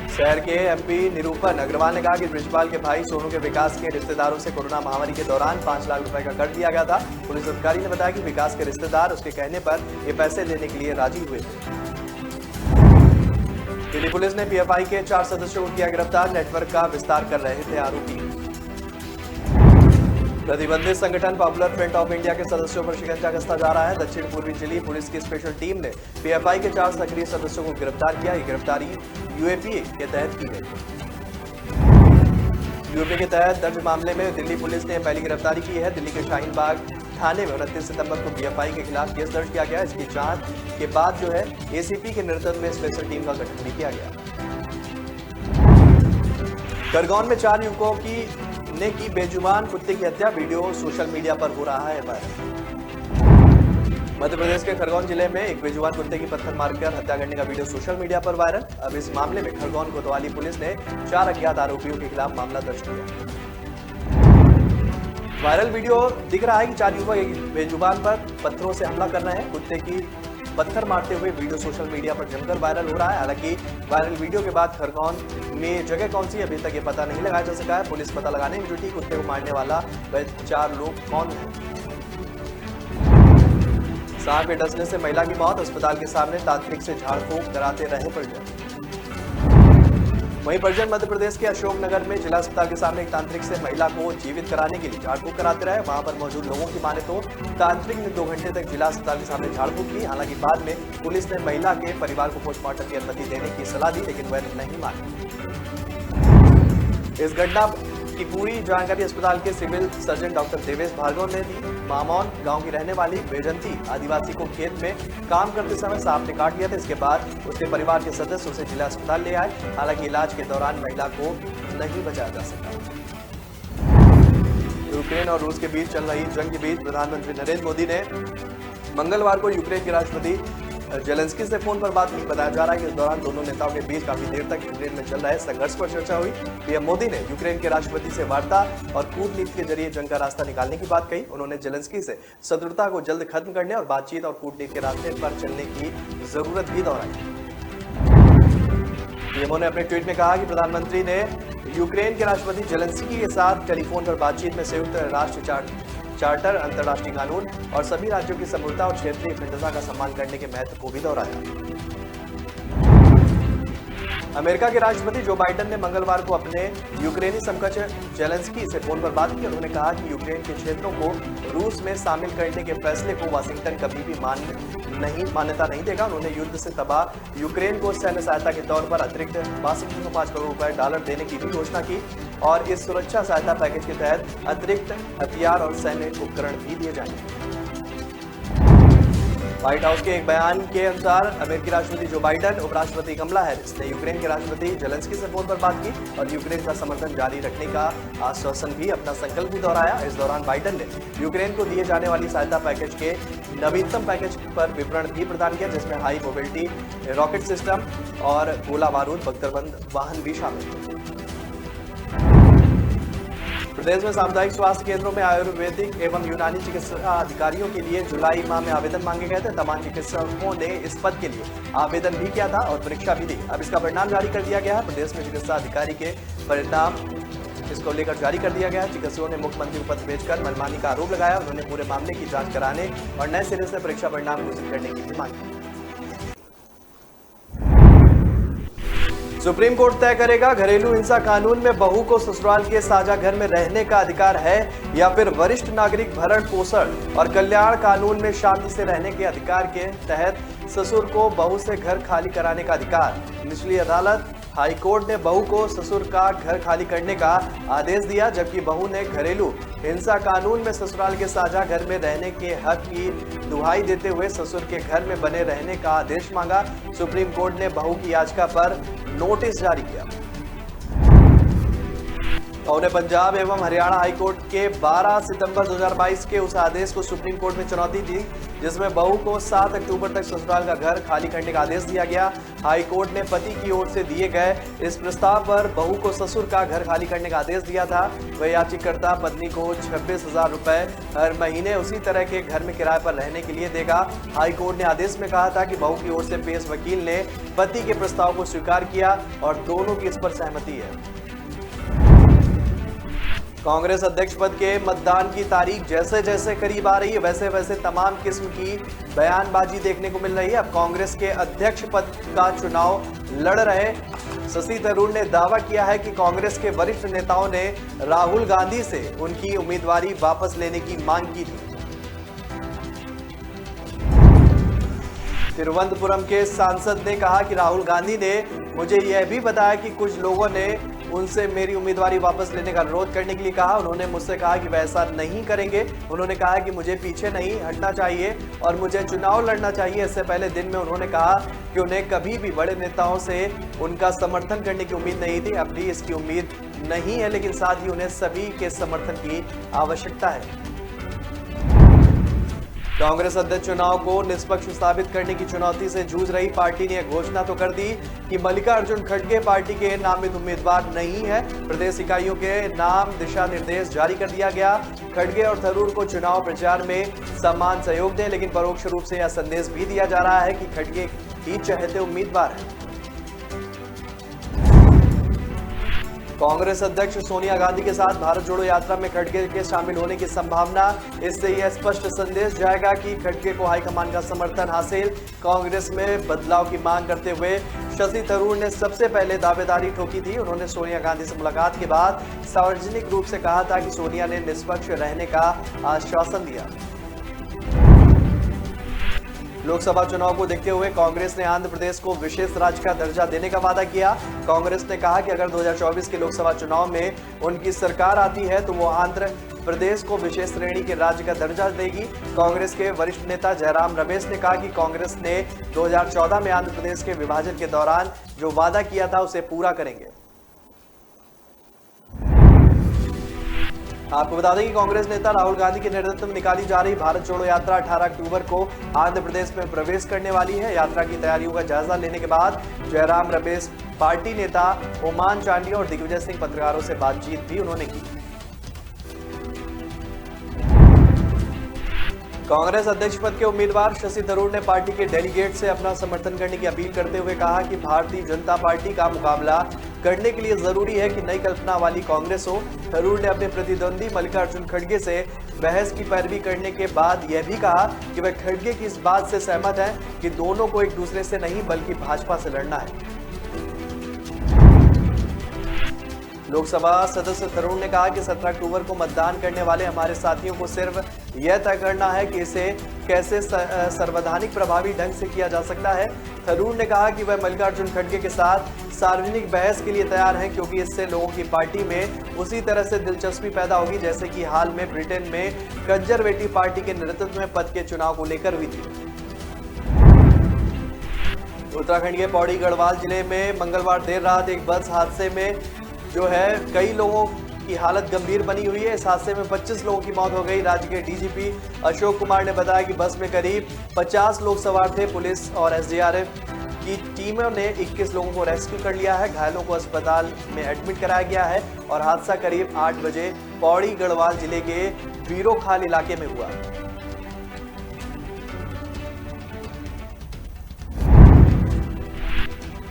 शहर के एमपी निरूपन अग्रवाल ने कहा कि ब्रजपाल के भाई सोनू के विकास के रिश्तेदारों से कोरोना महामारी के दौरान 5 लाख रुपए का कर्ज लिया गया था। पुलिस अधिकारी ने बताया कि विकास के रिश्तेदार उसके कहने पर ये पैसे देने के लिए राजी हुए थे। दिल्ली पुलिस ने पीएफआई के 4 सदस्यों को किया गिरफ्तार। नेटवर्क का विस्तार कर रहे थे आरोपी। प्रतिबंधित संगठन पॉपुलर फ्रंट ऑफ इंडिया के सदस्यों पर शिकंजा कसता जा रहा है। दक्षिण पूर्वी दिल्ली पुलिस की स्पेशल टीम ने पीएफआई के 4 सक्रिय सदस्यों को गिरफ्तार किया। ये गिरफ्तारी यूएपीए के तहत की गई। यूएपीए के तहत दर्ज मामले में दिल्ली पुलिस ने पहली गिरफ्तारी की है। दिल्ली के शाहीन बाग थाने में 29 सितंबर को पीएफआई के खिलाफ केस दर्ज किया गया। इसकी जांच के बाद जो है एसीपी के नेतृत्व में स्पेशल टीम का गठन भी किया गया। खरगोन में 4 युवकों ने की बेजुबान कुत्ते की हत्या। वीडियो सोशल मीडिया पर हो रहा है वायरल। मध्य प्रदेश के खरगोन जिले में एक बेजुबान कुत्ते की पत्थर मारकर हत्या करने का वीडियो सोशल मीडिया पर वायरल। अब इस मामले में खरगोन कोतवाली पुलिस ने 4 अज्ञात आरोपियों के खिलाफ मामला दर्ज किया। वायरल वीडियो दिख रहा है कि 4 युवक एक बेजुबान पर पत्थरों से हमला कर रहे हैं। कुत्ते की पत्थर मारते हुए वीडियो सोशल मीडिया पर जमकर वायरल हो रहा है। हालांकि वायरल वीडियो के बाद खरगोन में जगह कौन सी अभी तक ये पता नहीं लगाया जा सका है। पुलिस पता लगाने में जुटी कुत्ते को मारने वाला वह 4 लोग कौन है। सांप के डसने से महिला की मौत। अस्पताल के सामने तांत्रिक से झाड़ फूंक कराते रहे परिजन। वहीं परिजन मध्य प्रदेश के अशोकनगर में जिला अस्पताल के सामने एक तांत्रिक से महिला को जीवित कराने के लिए झाड़ फूंक कराते रहे। वहां पर मौजूद लोगों की माने तो तांत्रिक ने 2 घंटे तक जिला अस्पताल के सामने झाड़ फूंक की। हालांकि बाद में पुलिस ने महिला के परिवार को पोस्टमार्टम की अनुमति देने की सलाह दी, लेकिन वह नहीं मानी। इस घटना इसकी पूरी जानकारी अस्पताल के civil surgeon doctor Devesh Bhargav ने दी। मामौन गांव की रहने वाली वैजंती आदिवासी को खेत में काम करते समय सांप ने काट लिया था। इसके बाद उसके परिवार के सदस्य उसे जिला अस्पताल ले आए। हालांकि इलाज के दौरान महिला को नहीं बचाया जा सका। यूक्रेन और रूस के बीच चल रही जंग के बीच प्रधानमंत्री नरेंद्र मोदी ने मंगलवार को यूक्रेन के राष्ट्रपति जेलेंस्की से फोन पर बात की। बताया जा रहा है कि इस दौरान दोनों नेताओं के बीच काफी देर तक यूक्रेन में चल रहे संघर्ष पर चर्चा हुई। पीएम मोदी ने यूक्रेन के राष्ट्रपति से वार्ता और कूटनीति के जरिए जंग का रास्ता निकालने की बात कही। उन्होंने जेलेंस्की से शत्रुता को जल्द खत्म करने और बातचीत और कूटनीति के रास्ते पर चलने की जरूरत भी दोहराई। पीएमओ ने अपने ट्वीट में कहा कि प्रधानमंत्री ने यूक्रेन के राष्ट्रपति जेलेंस्की के साथ टेलीफोन पर बातचीत में संयुक्त राष्ट्र चार्टर, अंतर्राष्ट्रीय कानून और सभी राज्यों की समरूपता और क्षेत्रीय अखंडता का सम्मान करने के महत्व को भी दोहराया। अमेरिका के राष्ट्रपति जो बाइडेन ने मंगलवार को अपने यूक्रेनी समकक्ष जेलेंस्की से फोन पर बात की। उन्होंने कहा कि यूक्रेन के क्षेत्रों को रूस में शामिल करने के फैसले को वाशिंगटन कभी भी मान्यता नहीं देगा। उन्होंने युद्ध से तबाह यूक्रेन को सैन्य सहायता के तौर पर अतिरिक्त वाशिंगटन को $5 करोड़ डॉलर देने की भी घोषणा की और इस सुरक्षा सहायता पैकेज के तहत अतिरिक्त हथियार और सैन्य उपकरण भी दिए जाएंगे। व्हाइट हाउस के एक बयान के अनुसार अमेरिकी राष्ट्रपति जो बाइडेन, उपराष्ट्रपति कमला हैरिस ने यूक्रेन के राष्ट्रपति जेलेंस्की से फोन पर बात की और यूक्रेन का समर्थन जारी रखने का आश्वासन भी, अपना संकल्प भी दोहराया। इस दौरान बाइडेन ने यूक्रेन को दिए जाने वाली सहायता पैकेज के नवीनतम पैकेज पर विवरण भी प्रदान किया, जिसमें हाई मोबिलिटी रॉकेट सिस्टम और गोला बारूद बख्तरबंद वाहन भी शामिल थे। प्रदेश में सामुदायिक स्वास्थ्य केंद्रों में आयुर्वेदिक एवं यूनानी चिकित्सा अधिकारियों के लिए जुलाई माह में आवेदन मांगे गए थे। तमाम चिकित्सकों ने इस पद के लिए आवेदन भी किया था और परीक्षा भी दी। अब इसका परिणाम जारी कर दिया गया है। प्रदेश में चिकित्सा अधिकारी के परिणाम इसको लेकर जारी कर दिया गया है। चिकित्सकों ने मुख्यमंत्री को पत्र भेजकर मनमानी का आरोप लगाया। उन्होंने पूरे मामले की जांच कराने और नए सिरे से परीक्षा परिणाम घोषित करने की भी मांग की। सुप्रीम कोर्ट तय करेगा घरेलू हिंसा कानून में बहू को ससुराल के साझा घर में रहने का अधिकार है या फिर वरिष्ठ नागरिक भरण पोषण और कल्याण कानून में शांति से रहने के अधिकार के तहत ससुर को बहू से घर खाली कराने का अधिकार। निचली अदालत हाई कोर्ट ने बहू को ससुर का घर खाली करने का आदेश दिया, जबकि बहू ने घरेलू हिंसा कानून में ससुराल के साझा घर में रहने के हक की दुहाई देते हुए ससुर के घर में बने रहने का आदेश मांगा। सुप्रीम कोर्ट ने बहू की याचिका पर नोटिस जारी किया। उन्होंने पंजाब एवं हरियाणा हाईकोर्ट के 12 सितंबर 2022 के उस आदेश को सुप्रीम कोर्ट में चुनौती दी, जिसमें बहू को 7 अक्टूबर तक ससुराल का घर खाली करने का आदेश दिया गया। हाई कोर्ट ने पति की ओर से दिए गए इस प्रस्ताव पर बहू को ससुर का घर खाली करने का आदेश दिया था। वह याचिकाकर्ता पत्नी को 26,000 रुपए हर महीने उसी तरह के घर में किराए पर रहने के लिए देगा। हाई कोर्ट ने आदेश में कहा था कि बहू की ओर से पेश वकील ने पति के प्रस्ताव को स्वीकार किया और दोनों की इस पर सहमति है। कांग्रेस अध्यक्ष पद के मतदान की तारीख जैसे जैसे करीब आ रही है, वैसे वैसे तमाम किस्म की बयानबाजी देखने को मिल रही है। अब कांग्रेस के अध्यक्ष पद का चुनाव लड़ रहे शशि थरूर ने दावा किया है कि कांग्रेस के वरिष्ठ नेताओं ने राहुल गांधी से उनकी उम्मीदवारी वापस लेने की मांग की थी। तिरुवनंतपुरम के सांसद ने कहा कि राहुल गांधी ने मुझे यह भी बताया कि कुछ लोगों ने उनसे मेरी उम्मीदवारी वापस लेने का अनुरोध करने के लिए कहा। उन्होंने मुझसे कहा कि वह ऐसा नहीं करेंगे। उन्होंने कहा कि मुझे पीछे नहीं हटना चाहिए और मुझे चुनाव लड़ना चाहिए। इससे पहले दिन में उन्होंने कहा कि उन्हें कभी भी बड़े नेताओं से उनका समर्थन करने की उम्मीद नहीं थी। अब भी इसकी उम्मीद नहीं है, लेकिन साथ ही उन्हें सभी के समर्थन की आवश्यकता है। कांग्रेस अध्यक्ष चुनाव को निष्पक्ष साबित करने की चुनौती से जूझ रही पार्टी ने घोषणा तो कर दी कि मल्लिकार्जुन खड़गे पार्टी के नामित उम्मीदवार नहीं है। प्रदेश इकाइयों के नाम दिशा निर्देश जारी कर दिया गया। खड़गे और थरूर को चुनाव प्रचार में समान सहयोग दें, लेकिन परोक्ष रूप से यह संदेश भी दिया जा रहा है कि खड़गे ही चहेते उम्मीदवार हैं। कांग्रेस अध्यक्ष सोनिया गांधी के साथ भारत जोड़ो यात्रा में खड़गे के शामिल होने की संभावना। इससे यह स्पष्ट संदेश जाएगा कि खड़गे को हाईकमान का समर्थन हासिल। कांग्रेस में बदलाव की मांग करते हुए शशि थरूर ने सबसे पहले दावेदारी ठोकी थी। उन्होंने सोनिया गांधी से मुलाकात के बाद सार्वजनिक रूप से कहा था कि सोनिया ने निष्पक्ष रहने का आश्वासन दिया। लोकसभा चुनाव को देखते हुए कांग्रेस ने आंध्र प्रदेश को विशेष राज्य का दर्जा देने का वादा किया। कांग्रेस ने कहा कि अगर 2024 के लोकसभा चुनाव में उनकी सरकार आती है तो वो आंध्र प्रदेश को विशेष श्रेणी के राज्य का दर्जा देगी। कांग्रेस के वरिष्ठ नेता जयराम रमेश ने कहा कि कांग्रेस ने 2014 में आंध्र प्रदेश के विभाजन के दौरान जो वादा किया था उसे पूरा करेंगे। आपको बता दें कि कांग्रेस नेता राहुल गांधी के नेतृत्व में निकाली जा रही भारत जोड़ो यात्रा 18 अक्टूबर को आंध्र प्रदेश में प्रवेश करने वाली है। यात्रा की तैयारियों का जायजा लेने के बाद जयराम रमेश पार्टी नेता ओमान चांडी और दिग्विजय सिंह पत्रकारों से बातचीत भी उन्होंने की। कांग्रेस अध्यक्ष पद के उम्मीदवार शशि थरूर ने पार्टी के डेलीगेट से अपना समर्थन करने की अपील करते हुए कहा कि भारतीय जनता पार्टी का मुकाबला करने के लिए जरूरी है कि नई कल्पना वाली कांग्रेस हो। थरूर ने अपने प्रतिद्वंदी मल्लिकार्जुन खड़गे से बहस की पैरवी करने के बाद यह भी कहा कि वह खड़गे की इस बात से सहमत हैं कि दोनों को एक दूसरे से नहीं बल्कि भाजपा से लड़ना है। लोकसभा सदस्य थरूर ने कहा कि 17 अक्टूबर को मतदान करने वाले हमारे साथियों को सिर्फ यह तय करना है कि इसे कैसे संवैधानिक प्रभावी ढंग से किया जा सकता है। थरूर ने कहा कि वह मल्लिकार्जुन खड़गे के साथ सार्वजनिक बहस के लिए तैयार हैं क्योंकि इससे लोगों की पार्टी में उसी तरह से दिलचस्पी पैदा होगी जैसे कि हाल में ब्रिटेन में कंजरवेटिव पार्टी के नेतृत्व में पद के चुनाव को लेकर हुई थी। उत्तराखंड के पौड़ी गढ़वाल जिले में मंगलवार देर रात एक बस हादसे में जो है कई लोगों की हालत गंभीर बनी हुई है। इस हादसे में 25 लोगों की मौत हो गई। राज्य के डीजीपी अशोक कुमार ने बताया कि बस में करीब 50 लोग सवार थे। पुलिस और एसडीआरएफ की टीमों ने 21 लोगों को रेस्क्यू कर लिया है। घायलों को अस्पताल में एडमिट कराया गया है और हादसा करीब 8 बजे पौड़ी गढ़वाल जिले के बीरोखाल इलाके में हुआ।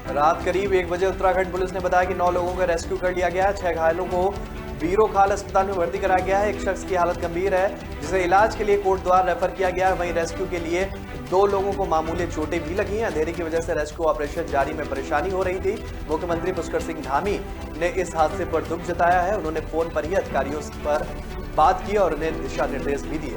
रात करीब 1 बजे उत्तराखंड पुलिस ने बताया कि 9 लोगों का रेस्क्यू कर लिया गया है। 6 घायलों को बीरोखाल अस्पताल में भर्ती कराया गया है। एक शख्स की हालत गंभीर है जिसे इलाज के लिए कोटद्वार रेफर किया गया है। वहीं रेस्क्यू के लिए 2 लोगों को मामूली चोटें भी लगी हैं। अंधेरे की वजह से रेस्क्यू ऑपरेशन जारी में परेशानी हो रही थी। मुख्यमंत्री पुष्कर सिंह धामी ने इस हादसे पर दुख जताया है। उन्होंने फोन पर ही अधिकारियों पर बात की और उन्हें दिशा निर्देश भी दिए।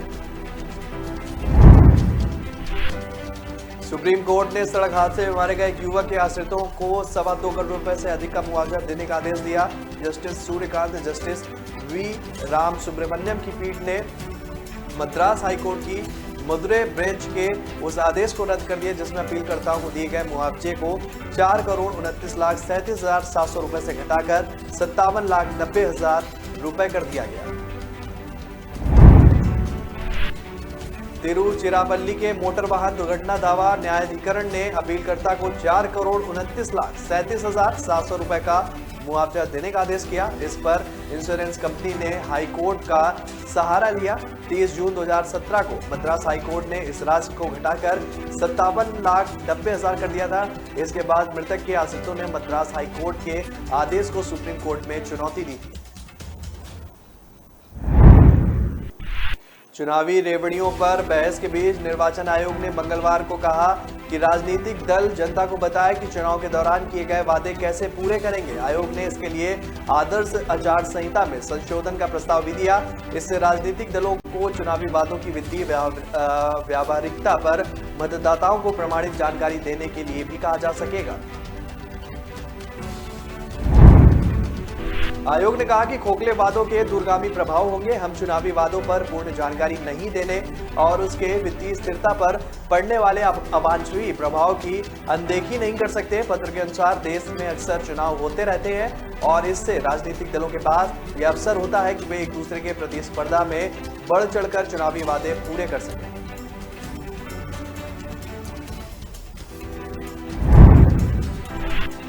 सुप्रीम कोर्ट ने सड़क हादसे में मारे गए एक युवक के आश्रितों को 2.25 करोड़ रुपए से अधिक का मुआवजा देने का आदेश दिया। Justice Surya Kant justice V Ramasubramanian की पीठ ने मद्रास हाईकोर्ट की मदुरै बेंच के उस आदेश को रद्द कर दिया जिसमें अपीलकर्ताओं को दिए गए मुआवजे को 4,29,37,700 रुपए से घटाकर 57,90,000 रुपए कर दिया गया। तिरुचिरापल्ली के मोटर वाहन दुर्घटना दावा न्यायाधिकरण ने अपीलकर्ता को 4,29,37,700 रुपए का मुआवजा देने का आदेश किया। इस पर इंश्योरेंस कंपनी ने हाईकोर्ट का सहारा लिया। 30 जून 2017 को मद्रास हाईकोर्ट ने इस राशि को घटाकर 57,90,000 कर दिया था। इसके बाद मृतक के आश्रितों ने मद्रास हाईकोर्ट के आदेश को सुप्रीम कोर्ट में चुनौती दी थी। चुनावी रेवड़ियों पर बहस के बीच निर्वाचन आयोग ने मंगलवार को कहा कि राजनीतिक दल जनता को बताए कि चुनाव के दौरान किए गए वादे कैसे पूरे करेंगे। आयोग ने इसके लिए आदर्श आचार संहिता में संशोधन का प्रस्ताव भी दिया। इससे राजनीतिक दलों को चुनावी वादों की वित्तीय व्यावहारिकता पर मतदाताओं को प्रमाणित जानकारी देने के लिए भी कहा जा सकेगा। आयोग ने कहा कि खोखले वादों के दूरगामी प्रभाव होंगे। हम चुनावी वादों पर पूर्ण जानकारी नहीं देने और उसके वित्तीय स्थिरता पर पड़ने वाले अवांछनीय प्रभाव की अनदेखी नहीं कर सकते। पत्र के अनुसार देश में अक्सर चुनाव होते रहते हैं और इससे राजनीतिक दलों के पास यह अवसर होता है कि वे एक दूसरे के प्रतिस्पर्धा में बढ़ चढ़कर चुनावी वादे पूरे कर सकें।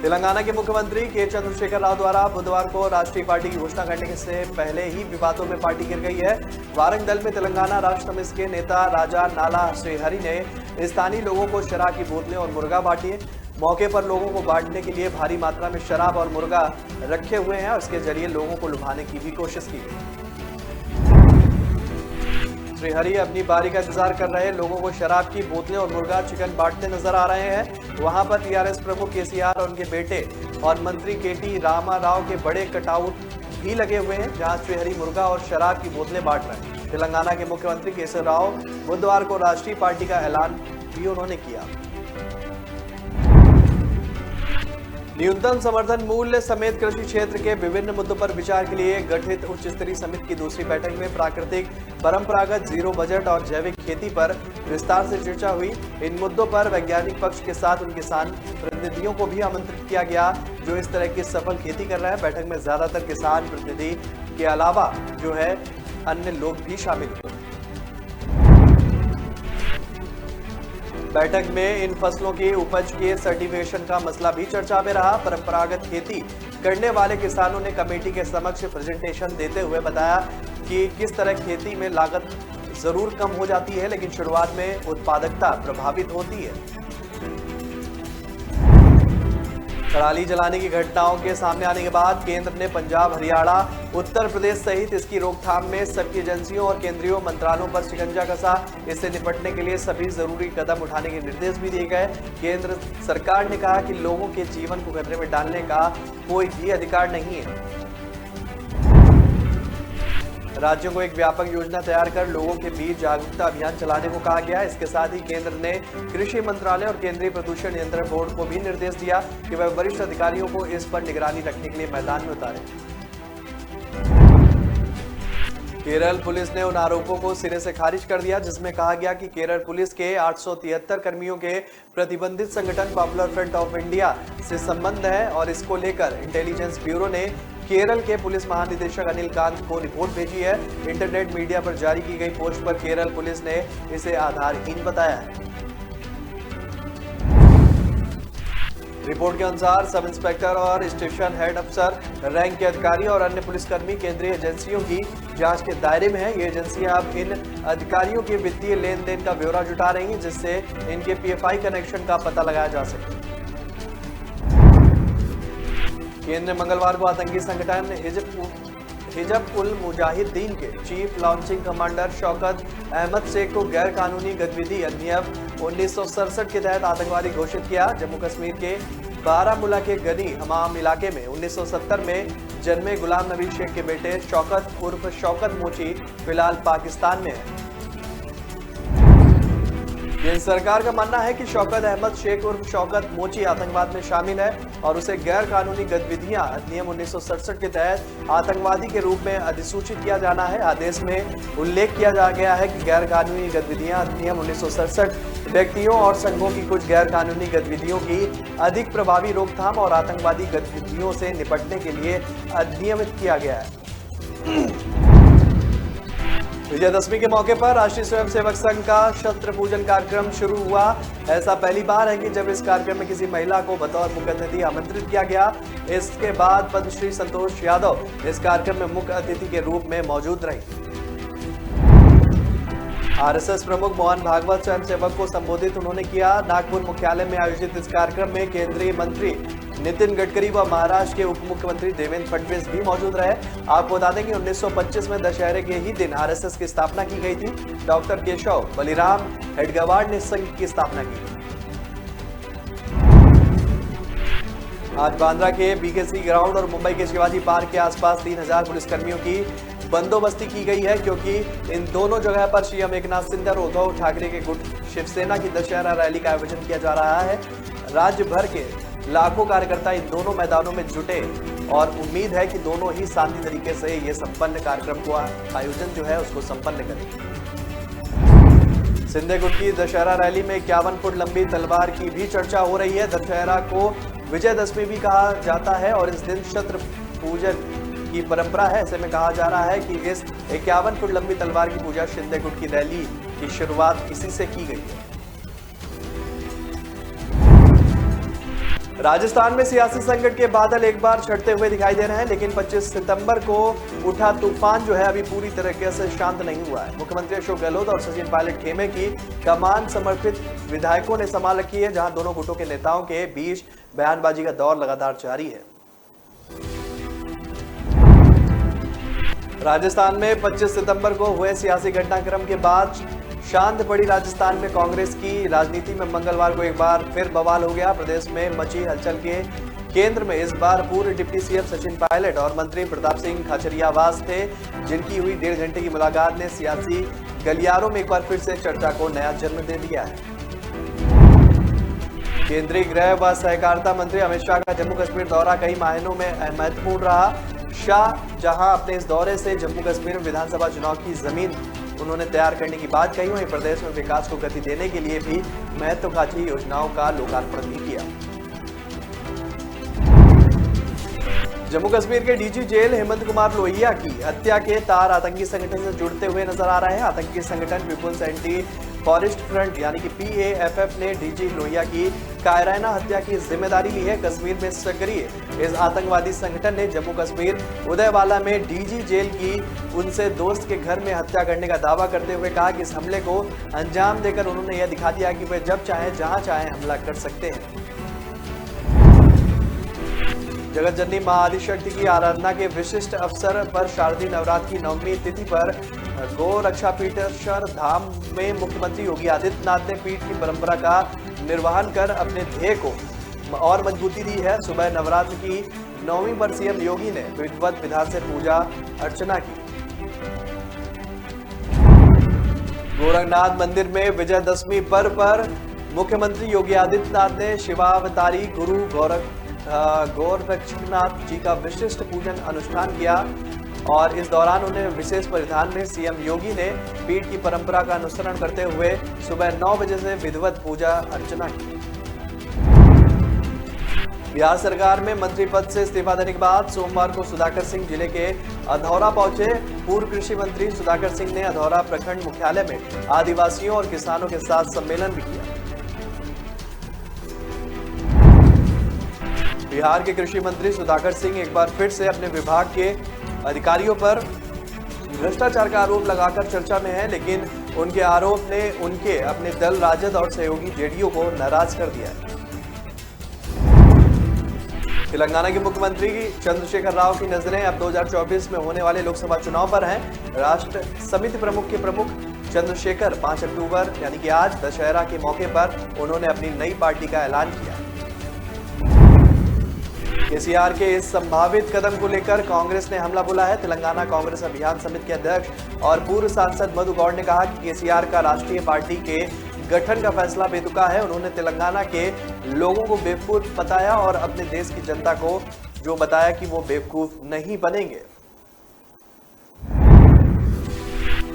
तेलंगाना के मुख्यमंत्री के चंद्रशेखर राव द्वारा बुधवार को राष्ट्रीय पार्टी की घोषणा करने से पहले ही विवादों में पार्टी गिर गई है। वारंग दल में तेलंगाना राष्ट्र समिति के नेता राजा नाला श्रीहरि ने स्थानीय लोगों को शराब की बोतलें और मुर्गा बांटी। मौके पर लोगों को बांटने के लिए भारी मात्रा में शराब और मुर्गा रखे हुए हैं और इसके जरिए लोगों को लुभाने की भी कोशिश की गई। श्रीहरि अपनी बारी का इंतजार कर रहे लोगों को शराब की बोतलें और मुर्गा चिकन बांटते नजर आ रहे हैं। वहां पर टीआरएस प्रमुख केसीआर और उनके बेटे और मंत्री केटी रामा राव के बड़े कटआउट भी लगे हुए हैं जहां श्रीहरि मुर्गा और शराब की बोतलें बांट रहे हैं। तेलंगाना के मुख्यमंत्री केसर राव बुधवार को राष्ट्रीय पार्टी का ऐलान भी उन्होंने किया। न्यूनतम समर्थन मूल्य समेत कृषि क्षेत्र के विभिन्न मुद्दों पर विचार के लिए गठित उच्च स्तरीय समिति की दूसरी बैठक में प्राकृतिक, परंपरागत, जीरो बजट और जैविक खेती पर विस्तार से चर्चा हुई। इन मुद्दों पर वैज्ञानिक पक्ष के साथ उन किसान प्रतिनिधियों को भी आमंत्रित किया गया जो इस तरह की सफल खेती कर रहे हैं। बैठक में ज्यादातर किसान प्रतिनिधि के अलावा जो है अन्य लोग भी शामिल हुए। बैठक में इन फसलों की उपज के सर्टिफिकेशन का मसला भी चर्चा में रहा। परंपरागत खेती करने वाले किसानों ने कमेटी के समक्ष प्रेजेंटेशन देते हुए बताया कि किस तरह खेती में लागत जरूर कम हो जाती है, लेकिन शुरुआत में उत्पादकता प्रभावित होती है। पराली जलाने की घटनाओं के सामने आने के बाद केंद्र ने पंजाब, हरियाणा, उत्तर प्रदेश सहित इसकी रोकथाम में सबकी एजेंसियों और केंद्रीय मंत्रालयों पर शिकंजा कसा। इससे निपटने के लिए सभी जरूरी कदम उठाने के निर्देश भी दिए गए। केंद्र सरकार ने कहा कि लोगों के जीवन को खतरे में डालने का कोई भी अधिकार नहीं है। राज्यों को एक व्यापक योजना तैयार कर लोगों के बीच जागरूकता अभियान चलाने को कहा गया। इसके साथ ही केंद्र ने कृषि मंत्रालय और केंद्रीय प्रदूषण नियंत्रण बोर्ड को भी निर्देश दिया कि वह वरिष्ठ अधिकारियों को इस पर निगरानी रखने के लिए मैदान में उतारे। केरल पुलिस ने उन आरोपों को सिरे से खारिज कर दिया जिसमें कहा गया कि केरल पुलिस के 873 कर्मियों के प्रतिबंधित संगठन पॉपुलर फ्रंट ऑफ इंडिया से संबंध है और इसको लेकर इंटेलिजेंस ब्यूरो ने केरल के पुलिस महानिदेशक अनिल कांत को रिपोर्ट भेजी है। इंटरनेट मीडिया पर जारी की गई पोस्ट पर केरल पुलिस ने इसे आधारहीन बताया है। रिपोर्ट के अनुसार सब इंस्पेक्टर और स्टेशन हेड अफसर रैंक के अधिकारी और अन्य पुलिसकर्मी केंद्रीय एजेंसियों की जांच के दायरे में है। ये एजेंसियां अब इन अधिकारियों के वित्तीय लेन देन का ब्यौरा जुटा रही हैं जिससे इनके पीएफआई कनेक्शन का पता लगाया जा सके। केंद्र ने मंगलवार को आतंकी संगठन हिजब उल मुजाहिदीन के chief launching commander Shaukat Ahmad Sheikh को गैर कानूनी गतिविधि अधिनियम 1967 के तहत आतंकवादी घोषित किया। जम्मू कश्मीर के बारामूला के गनी हमाम इलाके में 1970 में जन्मे गुलाम नबी शेख के बेटे शौकत उर्फ शौकत मोची फिलहाल पाकिस्तान में है। केंद्र सरकार का मानना है कि शौकत अहमद शेख उर्फ शौकत मोची आतंकवाद में शामिल है और उसे गैर कानूनी गतिविधियां अधिनियम 1967 के तहत आतंकवादी के रूप में अधिसूचित किया जाना है। आदेश में उल्लेख किया जा गया है कि गैर कानूनी गतिविधियां अधिनियम 1967 व्यक्तियों और संघों की कुछ गैर कानूनी गतिविधियों की अधिक प्रभावी रोकथाम और आतंकवादी गतिविधियों से निपटने के लिए अधिनियमित किया गया है। विजयदशमी के मौके पर राष्ट्रीय स्वयंसेवक संघ का शस्त्र पूजन कार्यक्रम शुरू हुआ। ऐसा पहली बार है कि जब इस कार्यक्रम में किसी महिला को बतौर मुख्य अतिथि आमंत्रित किया गया। इसके बाद पद्मश्री संतोष यादव इस कार्यक्रम में मुख्य अतिथि के रूप में मौजूद रही। आरएसएस प्रमुख मोहन भागवत स्वयंसेवक को संबोधित उन्होंने किया। नागपुर मुख्यालय में आयोजित इस कार्यक्रम में केंद्रीय मंत्री नितिन गडकरी व महाराष्ट्र के उप मुख्यमंत्री देवेंद्र फडणवीस भी मौजूद रहे। आपको बता दें कि 1925 में दशहरे के ही दिन आरएसएस की स्थापना की गई थी। डॉक्टर केशव बलिराम हेडगेवार ने संघ की स्थापना की। आज बांद्रा के बीकेसी ग्राउंड और मुंबई के शिवाजी पार्क के आसपास 3000 पुलिसकर्मियों की बंदोबस्ती की गई है क्योंकि इन दोनों जगह पर सीएम एकनाथ शिंदे और उद्धव ठाकरे के गुट शिवसेना की दशहरा रैली का आयोजन किया जा रहा है। राज्य भर के लाखों कार्यकर्ता इन दोनों मैदानों में जुटे और उम्मीद है कि दोनों ही शांति तरीके से ये संपन्न कार्यक्रम को आयोजन जो है उसको संपन्न करेंगे। शिंदे गुट की दशहरा रैली में 51 फुट लंबी तलवार की भी चर्चा हो रही है। दशहरा को विजयदशमी भी कहा जाता है और इस दिन शस्त्र पूजन की परंपरा है। ऐसे में कहा जा रहा है कि इस 51 फुट लंबी तलवार की पूजा शिंदे गुट की रैली की शुरुआत इसी से की गई है। राजस्थान में सियासी संकट के बादल एक बार छटते हुए दिखाई दे रहे हैं, लेकिन 25 सितंबर को उठा तूफान जो है अभी पूरी तरीके से शांत नहीं हुआ है। मुख्यमंत्री अशोक गहलोत और सचिन पायलट खेमे की कमान समर्पित विधायकों ने संभाल रखी है, जहां दोनों गुटों के नेताओं के बीच बयानबाजी का दौर लगातार जारी है। राजस्थान में 25 सितंबर को हुए सियासी घटनाक्रम के बाद शांत पड़ी राजस्थान में कांग्रेस की राजनीति में मंगलवार को एक बार फिर बवाल हो गया। प्रदेश में मची हलचल के केंद्र में इस बार पूर्व डिप्टी सीएम सचिन पायलट और मंत्री प्रताप सिंह खाचरियावास थे, जिनकी हुई 1.5 घंटे की मुलाकात ने सियासी गलियारों में एक बार फिर से चर्चा को नया जन्म दे दिया है। केंद्रीय गृह व सहकारिता मंत्री अमित शाह का जम्मू कश्मीर दौरा कई मायनों में महत्वपूर्ण रहा। शाह जहां अपने इस दौरे से जम्मू कश्मीर में विधानसभा चुनाव की जमीन उन्होंने तैयार करने की बात कही, वहीं प्रदेश में विकास को गति देने के लिए भी महत्वाकांक्षी योजनाओं का लोकार्पण भी किया। जम्मू कश्मीर के डीजी जेल हेमंत कुमार लोहिया की हत्या के तार आतंकी संगठन से जुड़ते हुए नजर आ रहे हैं। आतंकी संगठन पीपुल्स एंटी फॉरेस्ट फ्रंट यानी कि PAFF ने डीजी लोहिया की कायराना हत्या की जिम्मेदारी ली है। कश्मीर में सक्रिय इस आतंकवादी संगठन ने जम्मू कश्मीर उदयवाला में डीजी जेल की उनसे दोस्त के घर में हत्या करने का दावा करते हुए कहा कि इस हमले को अंजाम देकर उन्होंने यह दिखा दिया कि वे जब चाहे जहां चाहे हमला कर सकते हैं। जगत जननी मां आदिशक्ति की आराधना के विशिष्ट अवसर पर शारदीय नवरात्र की 9वीं तिथि पर गो रक्षा पीठेश्वर धाम में मुख्यमंत्री योगी आदित्यनाथ ने पीठ की परंपरा का निर्वहन कर अपने ध्येय को और मजबूती दी है। सुबह नवरात्र की 9वीं पर सीएम योगी ने विधिवत विधान से पूजा अर्चना की। गोरखनाथ मंदिर में विजयदशमी पर्व पर मुख्यमंत्री योगी आदित्यनाथ ने शिवावतारी गुरु गोरक्षनाथ जी का विशिष्ट पूजन अनुष्ठान किया और इस दौरान उन्हें विशेष परिधान में सीएम योगी ने पीठ की परंपरा का अनुसरण करते हुए सुबह 9 बजे से विधिवत पूजा अर्चना की। बिहार सरकार में मंत्री पद से इस्तीफा देने के बाद सोमवार को सुधाकर सिंह जिले के अधौरा पहुंचे। पूर्व कृषि मंत्री सुधाकर सिंह ने अधौरा प्रखंड मुख्यालय में आदिवासियों और किसानों के साथ सम्मेलन भी किया। बिहार के कृषि मंत्री सुधाकर सिंह एक बार फिर से अपने विभाग के अधिकारियों पर भ्रष्टाचार का आरोप लगाकर चर्चा में है, लेकिन उनके आरोप ने उनके अपने दल राजद और सहयोगी जेडीयू को नाराज कर दिया है। तेलंगाना के मुख्यमंत्री चंद्रशेखर राव की नजरें अब 2024 में होने वाले लोकसभा चुनाव पर हैं। राष्ट्र समिति प्रमुख के प्रमुख चंद्रशेखर 5 अक्टूबर यानी कि आज दशहरा के मौके पर उन्होंने अपनी नई पार्टी का ऐलान किया। केसीआर के इस संभावित कदम को लेकर कांग्रेस ने हमला बोला है। तेलंगाना कांग्रेस अभियान समिति के अध्यक्ष और पूर्व सांसद मधु गौड़ ने कहा कि केसीआर का राष्ट्रीय पार्टी के गठन का फैसला बेतुका है। उन्होंने तेलंगाना के लोगों को बेवकूफ बताया और अपने देश की जनता को जो बताया कि वो बेवकूफ नहीं बनेंगे।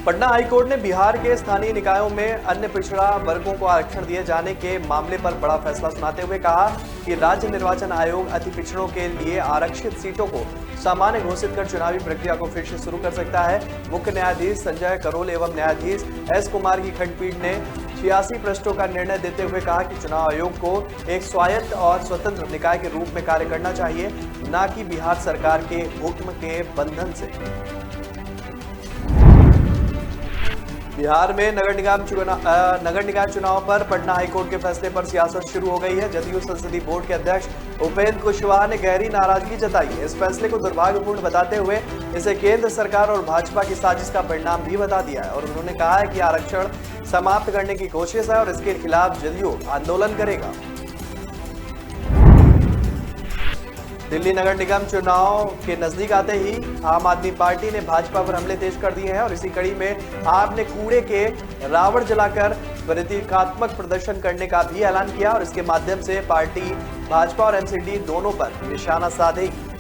पटना हाईकोर्ट ने बिहार के स्थानीय निकायों में अन्य पिछड़ा वर्गों को आरक्षण दिए जाने के मामले पर बड़ा फैसला सुनाते हुए कहा कि राज्य निर्वाचन आयोग अति पिछड़ों के लिए आरक्षित सीटों को सामान्य घोषित कर चुनावी प्रक्रिया को फिर से शुरू कर सकता है। मुख्य न्यायाधीश संजय करोल एवं न्यायाधीश एस कुमार की खंडपीठ ने 86 पृष्ठों का निर्णय देते हुए कहा कि चुनाव आयोग को एक स्वायत्त और स्वतंत्र निकाय के रूप में कार्य करना चाहिए, न कि बिहार सरकार के हुक्म के बंधन से। बिहार में नगर निकाय चुनाव पर पटना हाईकोर्ट के फैसले पर सियासत शुरू हो गई है। जदयू संसदीय बोर्ड के अध्यक्ष उपेंद्र कुशवाहा ने गहरी नाराजगी जताई है। इस फैसले को दुर्भाग्यपूर्ण बताते हुए इसे केंद्र सरकार और भाजपा की साजिश का परिणाम भी बता दिया है और उन्होंने कहा है कि आरक्षण समाप्त करने की कोशिश है और इसके खिलाफ जदयू आंदोलन करेगा। दिल्ली नगर निगम चुनाव के नजदीक आते ही आम आदमी पार्टी ने भाजपा पर हमले तेज कर दिए हैं और इसी कड़ी में आप ने कूड़े के रावण जलाकर प्रतीकात्मक प्रदर्शन करने का भी ऐलान किया और इसके माध्यम से पार्टी भाजपा और एमसीडी दोनों पर निशाना साधेगी।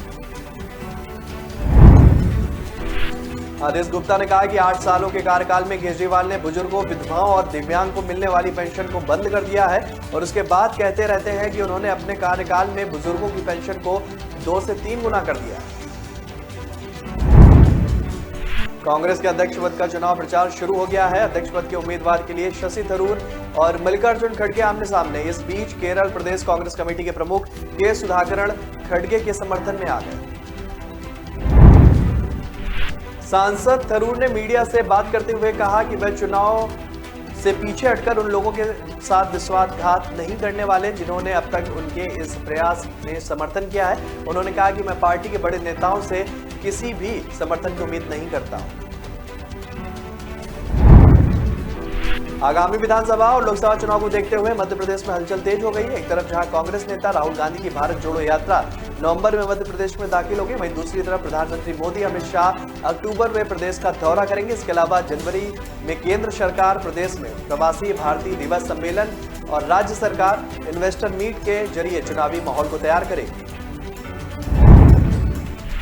आदेश गुप्ता ने कहा कि 8 सालों के कार्यकाल में केजरीवाल ने बुजुर्गों, विधवाओं और दिव्यांग को मिलने वाली पेंशन को बंद कर दिया है और उसके बाद कहते रहते हैं कि उन्होंने अपने कार्यकाल में बुजुर्गों की पेंशन को 2 से 3 गुना कर दिया है। कांग्रेस के अध्यक्ष पद का चुनाव प्रचार शुरू हो गया है। अध्यक्ष पद के उम्मीदवार के लिए शशि थरूर और मल्लिकार्जुन खड़गे आमने सामने। इस बीच केरल प्रदेश कांग्रेस कमेटी के प्रमुख के सुधाकरण खड़गे के समर्थन में आ गए। सांसद थरूर ने मीडिया से बात करते हुए कहा कि वह चुनाव से पीछे हटकर उन लोगों के साथ विश्वासघात नहीं करने वाले जिन्होंने अब तक उनके इस प्रयास में समर्थन किया है। उन्होंने कहा कि मैं पार्टी के बड़े नेताओं से किसी भी समर्थन की उम्मीद नहीं करता हूं। आगामी विधानसभा और लोकसभा चुनाव को देखते हुए मध्य प्रदेश में हलचल तेज हो गई है। एक तरफ जहां कांग्रेस नेता राहुल गांधी की भारत जोड़ो यात्रा नवंबर में मध्य प्रदेश में दाखिल होगी, वहीं दूसरी तरफ प्रधानमंत्री मोदी अमित शाह अक्टूबर में प्रदेश का दौरा करेंगे। इसके अलावा जनवरी में केंद्र सरकार प्रदेश में प्रवासी भारतीय दिवस सम्मेलन और राज्य सरकार इन्वेस्टर मीट के जरिए चुनावी माहौल को तैयार करेगी।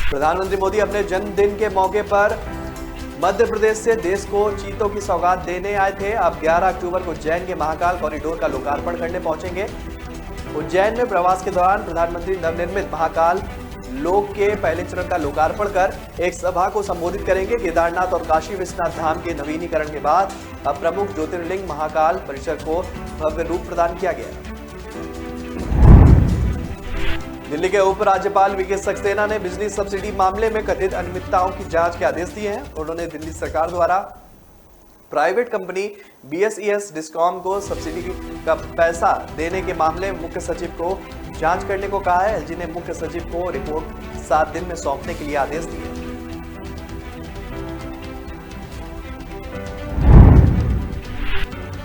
प्रधानमंत्री मोदी अपने जन्मदिन के मौके पर मध्य प्रदेश से देश को चीतों की सौगात देने आए थे। अब 11 अक्टूबर को उज्जैन के महाकाल कॉरिडोर का लोकार्पण करने पहुंचेंगे। उज्जैन में प्रवास के दौरान प्रधानमंत्री नवनिर्मित महाकाल लोक के पहले चरण का लोकार्पण कर एक सभा को संबोधित करेंगे। केदारनाथ और काशी विश्वनाथ धाम के नवीनीकरण के बाद अब प्रमुख ज्योतिर्लिंग महाकाल परिसर को भव्य रूप प्रदान किया गया। दिल्ली के उपराज्यपाल वीके सक्सेना ने बिजली सब्सिडी मामले में कथित अनियमितताओं की जांच के आदेश दिए हैं। उन्होंने दिल्ली सरकार द्वारा प्राइवेट कंपनी बीएसईएस डिस्कॉम को सब्सिडी का पैसा देने के मामले में मुख्य सचिव को जांच करने को कहा है। एलजी ने मुख्य सचिव को रिपोर्ट 7 दिन में सौंपने के लिए आदेश दिए।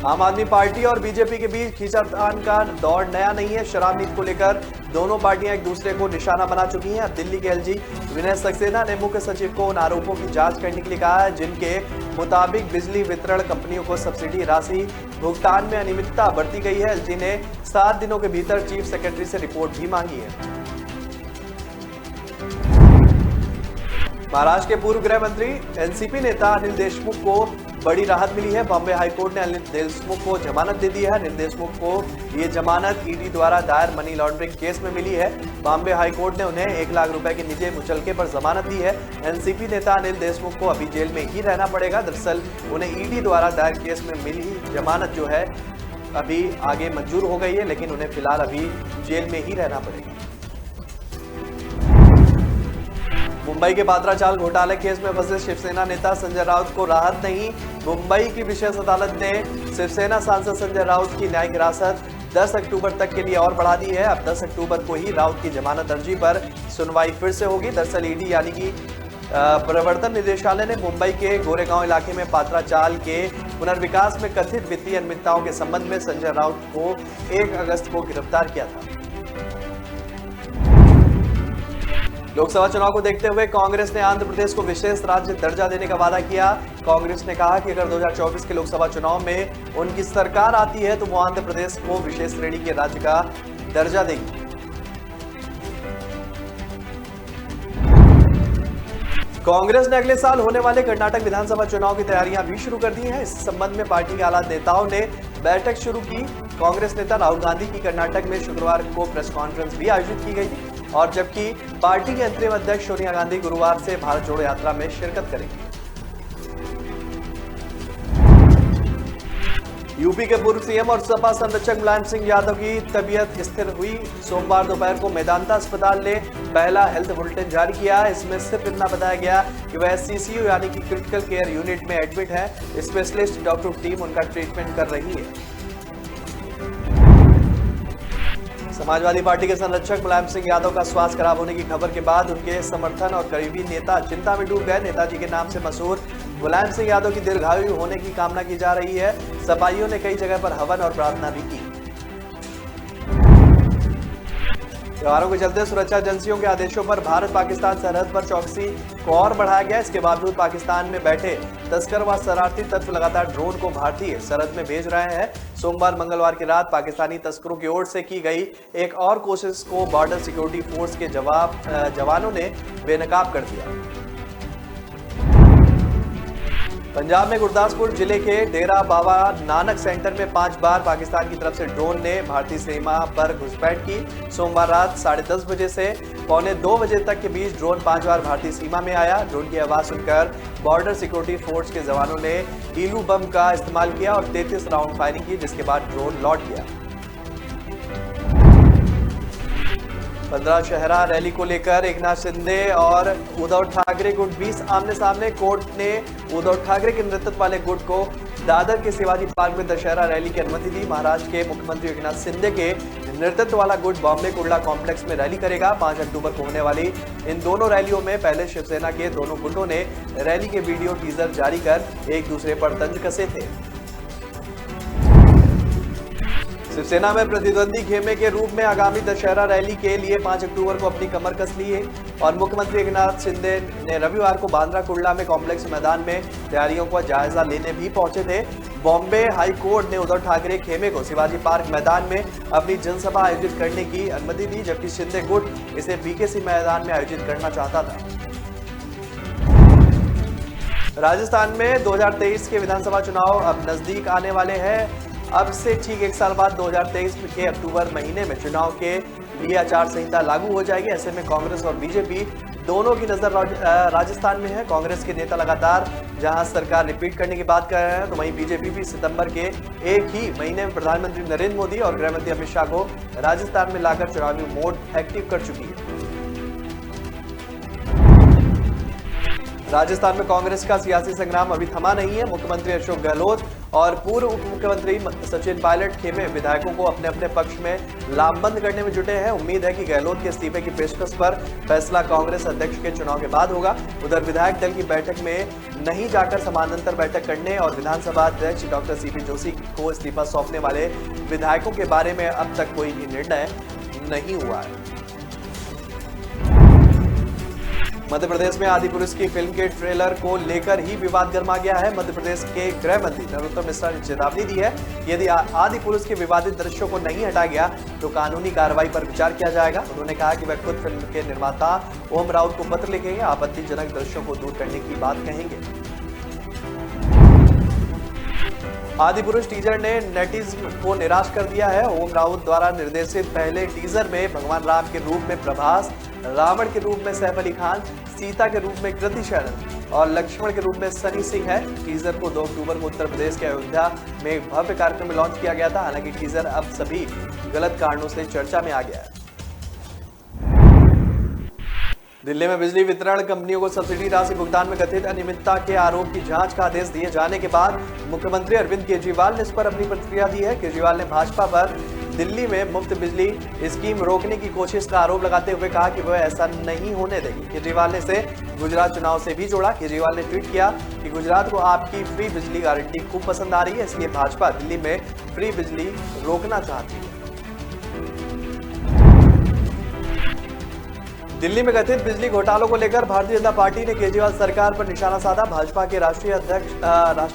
आम आदमी पार्टी और बीजेपी के बीच खींचातान का दौर नया नहीं है। शराब नीति को लेकर दोनों पार्टियां एक दूसरे को निशाना बना चुकी हैं। अब दिल्ली के एलजी विनय सक्सेना ने मुख्य सचिव को उन आरोपों की जांच करने के लिए कहा है जिनके मुताबिक बिजली वितरण कंपनियों को सब्सिडी राशि भुगतान में अनियमितता बरती गई है। एलजी ने 7 दिनों के भीतर चीफ सेक्रेटरी से रिपोर्ट भी मांगी है। महाराष्ट्र के पूर्व गृह मंत्री एनसीपी नेता अनिल देशमुख को बड़ी राहत मिली है। बॉम्बे हाईकोर्ट ने अनिल देशमुख को जमानत दे दी है। अनिल देशमुख को ये जमानत ईडी द्वारा दायर मनी लॉन्ड्रिंग केस में मिली है। बॉम्बे हाईकोर्ट ने उन्हें 1 लाख रुपए के निजी मुचलके पर जमानत दी है। एनसीपी नेता अनिल देशमुख को अभी जेल में ही रहना पड़ेगा। दरअसल उन्हें ईडी द्वारा दायर केस में मिली जमानत जो है अभी आगे मंजूर हो गई है, लेकिन उन्हें फिलहाल अभी जेल में ही रहना पड़ेगा। मुंबई के बांद्रा चाल घोटाले केस में फंसे शिवसेना नेता संजय राउत को राहत नहीं। मुंबई की विशेष अदालत ने शिवसेना सांसद संजय राउत की न्यायिक हिरासत 10 अक्टूबर तक के लिए और बढ़ा दी है। अब 10 अक्टूबर को ही राउत की जमानत अर्जी पर सुनवाई फिर से होगी। दरअसल ईडी यानी कि प्रवर्तन निदेशालय ने मुंबई के गोरेगांव इलाके में पात्रा चाल के पुनर्विकास में कथित वित्तीय अनियमितताओं के संबंध में संजय राउत को 1 अगस्त को गिरफ्तार किया था। लोकसभा चुनाव को देखते हुए कांग्रेस ने आंध्र प्रदेश को विशेष राज्य दर्जा देने का वादा किया। कांग्रेस ने कहा कि अगर 2024 के लोकसभा चुनाव में उनकी सरकार आती है तो वो आंध्र प्रदेश को विशेष श्रेणी के राज्य का दर्जा देगी। कांग्रेस ने अगले साल होने वाले कर्नाटक विधानसभा चुनाव की तैयारियां भी शुरू कर दी हैं। इस संबंध में पार्टी के आला नेताओं ने बैठक शुरू की। कांग्रेस नेता राहुल गांधी की कर्नाटक में शुक्रवार को प्रेस कॉन्फ्रेंस भी आयोजित की गई थी, और जबकि पार्टी के अंतरिम अध्यक्ष सोनिया गांधी गुरुवार से भारत जोड़ो यात्रा में शिरकत करेंगी। यूपी के पूर्व सीएम और सपा संरक्षक मुलायम सिंह यादव की तबीयत स्थिर हुई। सोमवार दोपहर को मेदांता अस्पताल ने पहला हेल्थ बुलेटिन जारी किया। इसमें सिर्फ इतना बताया गया कि वह सीसीयू यानी कि क्रिटिकल केयर यूनिट में एडमिट है। स्पेशलिस्ट डॉक्टर टीम उनका ट्रीटमेंट कर रही है। समाजवादी पार्टी के संरक्षक मुलायम सिंह यादव का स्वास्थ्य खराब होने की खबर के बाद उनके समर्थन और करीबी नेता चिंता में डूब गए। नेताजी के नाम से मशहूर मुलायम सिंह यादव की दीर्घायु होने की कामना की जा रही है। सपाइयों ने कई जगह पर हवन और प्रार्थना भी की। त्योहारों के चलते सुरक्षा एजेंसियों के आदेशों पर भारत पाकिस्तान सरहद पर चौकसी को और बढ़ाया गया। इसके बावजूद पाकिस्तान में बैठे तस्कर व शरारती तत्व लगातार ड्रोन को भारतीय सरहद में भेज रहे हैं। सोमवार मंगलवार की रात पाकिस्तानी तस्करों की ओर से की गई एक और कोशिश को बॉर्डर सिक्योरिटी फोर्स के जवानों ने बेनकाब कर दिया। पंजाब में गुरदासपुर जिले के डेरा बाबा नानक सेंटर में 5 बार पाकिस्तान की तरफ से ड्रोन ने भारतीय सीमा पर घुसपैठ की। सोमवार रात 10:30 बजे से 1:45 बजे तक के बीच ड्रोन 5 बार भारतीय सीमा में आया। ड्रोन की आवाज सुनकर बॉर्डर सिक्योरिटी फोर्स के जवानों ने ईलू बम का इस्तेमाल किया और 33 राउंड फायरिंग की, जिसके बाद ड्रोन लौट गया। 15 शहरा रैली को लेकर एकनाथ शिंदे और उद्धव ठाकरे गुट 20 आमने सामने। कोर्ट ने उद्धव ठाकरे के नेतृत्व वाले गुट को दादर के शिवाजी पार्क में दशहरा रैली की अनुमति दी। महाराष्ट्र के मुख्यमंत्री एकनाथ शिंदे के नेतृत्व वाला गुट बॉम्बे कुर्ला कॉम्प्लेक्स में रैली करेगा। 5 अक्टूबर को होने वाली इन दोनों रैलियों में पहले शिवसेना के दोनों गुटों ने रैली के वीडियो टीजर जारी कर एक दूसरे पर तंज कसे थे। शिवसेना में प्रतिद्वंदी खेमे के रूप में आगामी दशहरा रैली के लिए 5 अक्टूबर को अपनी कमर कस ली है और मुख्यमंत्री एकनाथ शिंदे ने रविवार को बांद्रा कुर्ला में कॉम्प्लेक्स मैदान में तैयारियों का जायजा लेने भी पहुंचे थे। बॉम्बे हाई कोर्ट ने उद्धव ठाकरे खेमे को शिवाजी पार्क मैदान में अपनी जनसभा आयोजित करने की अनुमति दी, जबकि शिंदे गुट इसे बीकेसी मैदान में आयोजित करना चाहता था। राजस्थान में 2023 के विधानसभा चुनाव अब नजदीक आने वाले हैं। अब से ठीक 1 साल बाद 2023 के अक्टूबर महीने में चुनाव के लिए आचार संहिता लागू हो जाएगी। ऐसे में कांग्रेस और बीजेपी दोनों की नजर राजस्थान में है। कांग्रेस के नेता लगातार जहां सरकार रिपीट करने की बात कर रहे हैं, तो वहीं बीजेपी भी सितंबर के एक ही महीने में प्रधानमंत्री नरेंद्र मोदी और गृहमंत्री अमित शाह को राजस्थान में लाकर चुनावी मोड एक्टिव कर चुकी है। राजस्थान में कांग्रेस का सियासी संग्राम अभी थमा नहीं है। मुख्यमंत्री अशोक गहलोत और पूर्व उप मुख्यमंत्री सचिन पायलट खेमे विधायकों को अपने अपने पक्ष में लामबंद करने में जुटे हैं। उम्मीद है कि गहलोत के इस्तीफे की पेशकश पर फैसला कांग्रेस अध्यक्ष के चुनाव के बाद होगा। उधर विधायक दल की बैठक में नहीं जाकर समानांतर बैठक करने और विधानसभा अध्यक्ष डॉक्टर सीपी जोशी को इस्तीफा सौंपने वाले विधायकों के बारे में अब तक कोई भी निर्णय नहीं हुआ है। मध्य प्रदेश में आदि पुरुष की फिल्म के ट्रेलर को लेकर ही विवाद गर्मा गया है। मध्य प्रदेश के गृह मंत्री नरोत्तम मिश्रा ने चेतावनी दी है, यदि आदि पुरुष के विवादित दृश्यों को नहीं हटाया गया तो कानूनी कार्रवाई पर विचार किया जाएगा। उन्होंने कहा कि वह खुद फिल्म के निर्माता ओम राउत को पत्र लिखेंगे, आपत्तिजनक दृश्यों को दूर करने की बात कहेंगे। आदि पुरुष टीजर ने नेटिज्म को निराश कर दिया है। ओम राउत द्वारा निर्देशित पहले टीजर में भगवान राम के रूप में प्रभास, रावण के रूप में सैफ अली खान, सीता के रूप में कृति शरण और लक्ष्मण के रूप में सनी सिंह है। टीजर को 2 अक्टूबर को उत्तर प्रदेश के अयोध्या में एक भव्य कार्यक्रम में लॉन्च किया गया था। हालांकि टीजर अब सभी गलत कारणों से चर्चा में आ गया है। दिल्ली में बिजली वितरण कंपनियों को सब्सिडी राशि भुगतान में कथित अनियमितता के आरोप की जांच का आदेश दिए जाने के बाद मुख्यमंत्री अरविंद केजरीवाल ने इस पर अपनी प्रतिक्रिया दी है। केजरीवाल ने भाजपा पर दिल्ली में मुफ्त बिजली स्कीम रोकने की कोशिश का आरोप लगाते हुए कहा कि वह ऐसा नहीं होने देगी। केजरीवाल ने इसे गुजरात चुनाव से भी जोड़ा। केजरीवाल ने ट्वीट किया कि गुजरात को आपकी फ्री बिजली गारंटी खूब पसंद आ रही है, इसलिए भाजपा दिल्ली में फ्री बिजली रोकना चाहती है। दिल्ली में कथित बिजली घोटालों को लेकर भारतीय जनता पार्टी ने केजरीवाल सरकार पर निशाना साधा। भाजपा के राष्ट्रीय